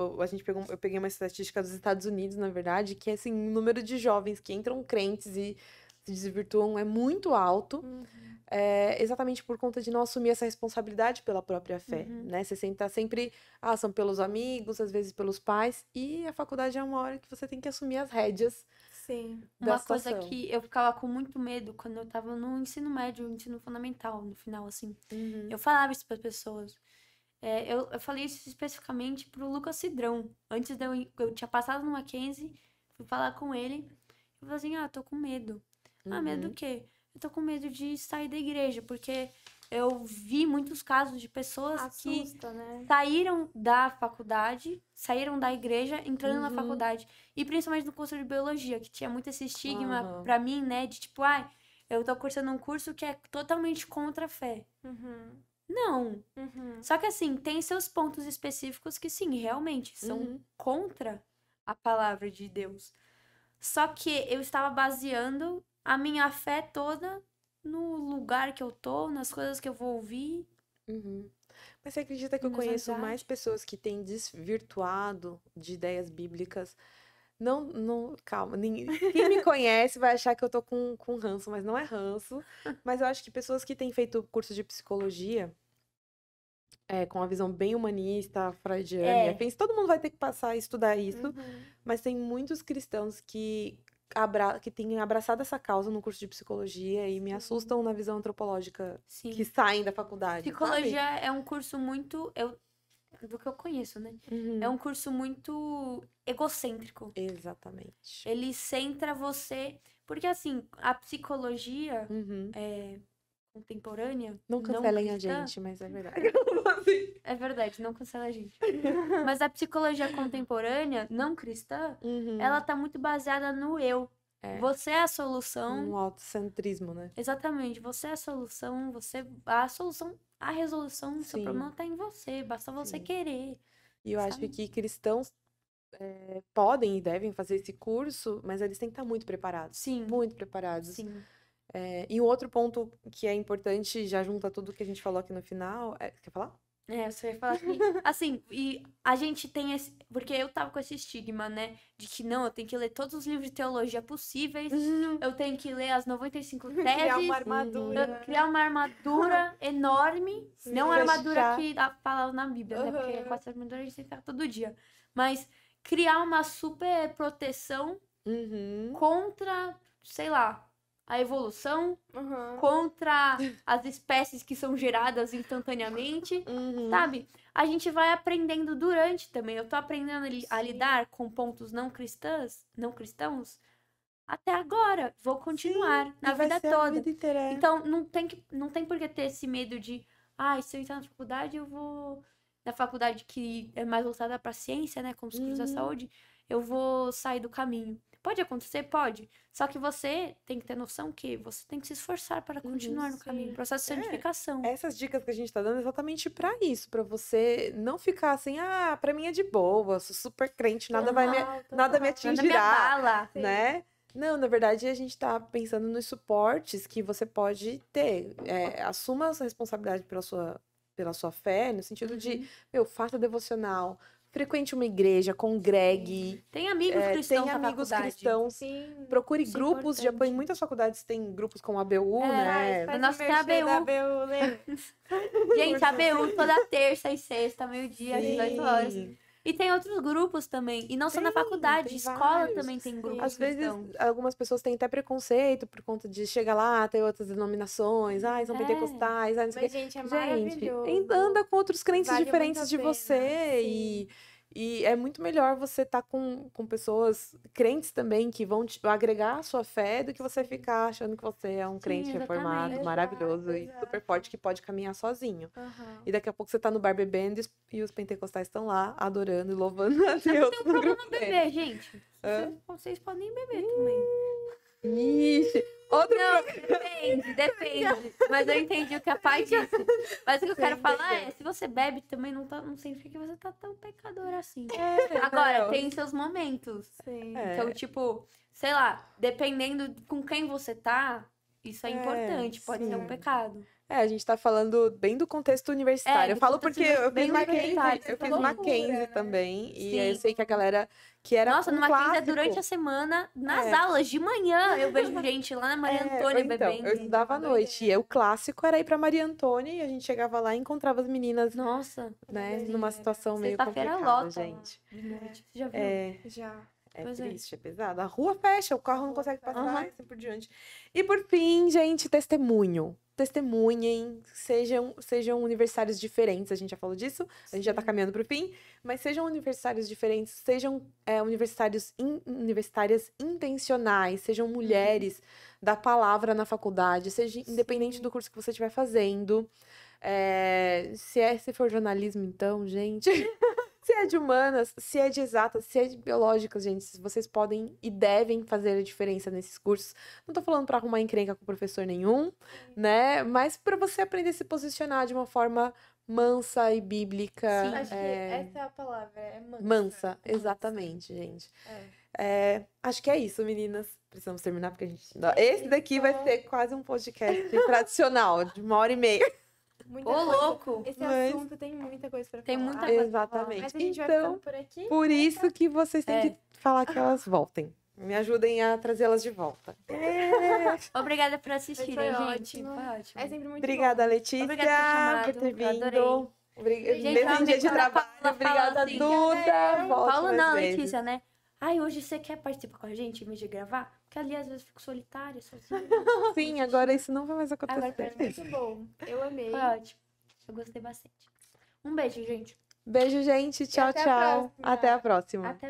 Eu peguei uma estatística dos Estados Unidos, na verdade, que assim, o número de jovens que entram crentes e se desvirtuam é muito alto, exatamente por conta de não assumir essa responsabilidade pela própria fé, né? Você senta sempre, são pelos amigos, às vezes pelos pais, e a faculdade é uma hora que você tem que assumir as rédeas Sim. da Uma coisa situação. que eu ficava com muito medo quando eu tava no ensino médio, ensino fundamental, no final, assim. Eu falava isso para pessoas. Eu falei isso especificamente pro Lucas Cidrão. Antes eu tinha passado no Mackenzie, fui falar com ele. Eu falei assim, tô com medo. Medo do quê? Eu tô com medo de sair da igreja, porque eu vi muitos casos de pessoas Assusta, que né? saíram da faculdade, saíram da igreja, entrando na faculdade. E principalmente no curso de biologia, que tinha muito esse estigma pra mim, né? De tipo, eu tô cursando um curso que é totalmente contra a fé. Não. Só que assim, tem seus pontos específicos que sim, realmente são contra a palavra de Deus. Só que eu estava baseando a minha fé toda no lugar que eu tô, nas coisas que eu vou ouvir. Mas você acredita que eu Nas conheço amizades. mais pessoas que têm desvirtuado de ideias bíblicas? Não, calma. Quem me conhece vai achar que eu tô com ranço, mas não é ranço. Mas eu acho que pessoas que têm feito curso de psicologia, com uma visão bem humanista, freudiana e afins, todo mundo vai ter que passar e estudar isso. Mas tem muitos cristãos que têm abraçado essa causa no curso de psicologia e me assustam na visão antropológica Sim. que saem da faculdade. Psicologia é um curso muito. Do que eu conheço, né? É um curso muito egocêntrico. Exatamente. Ele centra você. Porque, assim, a psicologia contemporânea. Não cancelem a cristã, gente, mas é verdade. É verdade, não cancela a gente. Mas a psicologia contemporânea, não cristã, ela tá muito baseada no eu. Você é a solução. Um autocentrismo, né? Exatamente, você é a solução, a resolução do seu problema tá em você, basta você querer. E eu acho que cristãos podem e devem fazer esse curso, mas eles têm que estar muito preparados. Sim. Muito preparados. Sim. E um outro ponto que é importante, já junta tudo que a gente falou aqui no final. Quer falar? Você ia falar que, assim, e a gente tem esse, porque eu tava com esse estigma, né, de que não, eu tenho que ler todos os livros de teologia possíveis, eu tenho que ler as 95 teses, Criar uma armadura. criar uma armadura enorme, não a armadura que fala na Bíblia, né, porque com essa armadura a gente tem que ficar todo dia, mas criar uma super proteção contra, sei lá, a evolução, contra as espécies que são geradas instantaneamente, sabe? A gente vai aprendendo durante também. Eu tô aprendendo a lidar com pontos não cristãos até agora. Vou continuar na vida toda. A vida inteira. Então, não tem por que ter esse medo de, se eu entrar na faculdade, eu vou... Na faculdade que é mais voltada pra ciência, né, como os cursos da saúde, eu vou sair do caminho. Pode acontecer? Pode. Só que você tem que ter noção que você tem que se esforçar para continuar no caminho. Processo de santificação. Essas dicas que a gente tá dando é exatamente pra isso. Pra você não ficar assim, pra mim é de boa, sou super crente, nada me atingirá, né? Não, na verdade, a gente tá pensando nos suportes que você pode ter. Assuma essa responsabilidade pela sua fé, no sentido de, faça devocional, frequente uma igreja, congregue. Tem amigos cristãos. Sim. Procure grupos de apoio. Em muitas faculdades tem grupos com ABU, né? Nossa, tem ABU. Né? Gente, ABU toda terça e sexta, meio-dia, às 18 horas. E tem outros grupos também. E não só na faculdade, escola vários. também tem grupos. Às vezes, algumas pessoas têm até preconceito por conta de chegar lá, ter outras denominações, são pentecostais, não sei o quê. Gente, é maravilhoso. Anda com outros crentes Vale diferentes de muito a você pena. E é muito melhor você estar com pessoas crentes também, que vão agregar a sua fé, do que você ficar achando que você é um crente reformado, exatamente. maravilhoso e Exato. super forte, que pode caminhar sozinho. Aham. E daqui a pouco você tá no bar bebendo e os pentecostais estão lá adorando e louvando a Deus. Não tem no problema grupo deles. beber, gente. Hã? Vocês podem beber também. Ixi, outro Não, depende. Mas eu entendi o que a pai disse. Mas o que eu quero falar é, se você bebe também, não significa que você tá tão pecador assim. Agora, não. tem seus momentos. Sim. É. Então, tipo, sei lá, dependendo com quem você tá, isso é importante, pode ser um sim. pecado. A gente tá falando bem do contexto universitário. Eu do falo contexto porque eu bem fiz Mackenzie, universitário, eu fiz loucura, Mackenzie né? também. E Sim. aí eu sei que a galera que era Nossa, um numa 15 clássico. durante a semana, nas É. aulas de manhã, eu vejo gente lá na Maria Antônia então, bebendo. eu estudava à noite. E o clássico era ir pra Maria Antônia e a gente chegava lá e encontrava as meninas, Nossa, né, numa situação meio sexta-feira complicada, lota lá gente. de noite. Você já viu? Já. É Pois é. triste, é pesado. A rua fecha, o carro não Rua consegue fecha. passar Aham. e assim por diante. E por fim, gente, testemunho. Testemunhem, sejam aniversários diferentes, a gente já falou disso, a gente já tá caminhando pro fim, mas sejam aniversários diferentes, sejam universitárias intencionais, sejam mulheres da palavra na faculdade, seja independente do curso que você estiver fazendo. Se for jornalismo, então, gente. Se é de humanas, se é de exatas, se é de biológicas, gente, vocês podem e devem fazer a diferença nesses cursos. Não tô falando pra arrumar encrenca com professor nenhum, né? Mas pra você aprender a se posicionar de uma forma mansa e bíblica. Sim. Acho que essa é a palavra, é mansa. Mansa, exatamente, gente. Acho que é isso, meninas. Precisamos terminar porque a gente. Esse daqui vai ser quase um podcast tradicional, de 1h30. Muita Ô, coisa. louco! Esse Mas- assunto tem muita coisa pra Tem falar. muita coisa. Exatamente. Mas a gente vai Então, ficando por aqui. por isso que vocês têm É. que falar que elas voltem. Me ajudem a trazê-las de volta. Obrigada por assistirem, Foi gente. ótimo. Foi ótimo. É sempre muito Obrigada, bom. Letícia, Obrigada por ter chamado, por ter eu adorei. vindo. Gente, Mesmo eu em amei dia de quando a trabalho. Paula Obrigada, fala assim, Duda. Volte Paulo mais não, vezes. Letícia, né? Ai, hoje você quer participar com a gente em vez de gravar? Porque ali às vezes eu fico solitária, sozinha. Sim, agora isso não vai mais Agora acontecer. Foi muito bom. Eu amei. Foi ótimo. Eu gostei bastante. Um beijo, gente. Beijo, gente. Tchau, até a tchau. próxima. Até a próxima. Até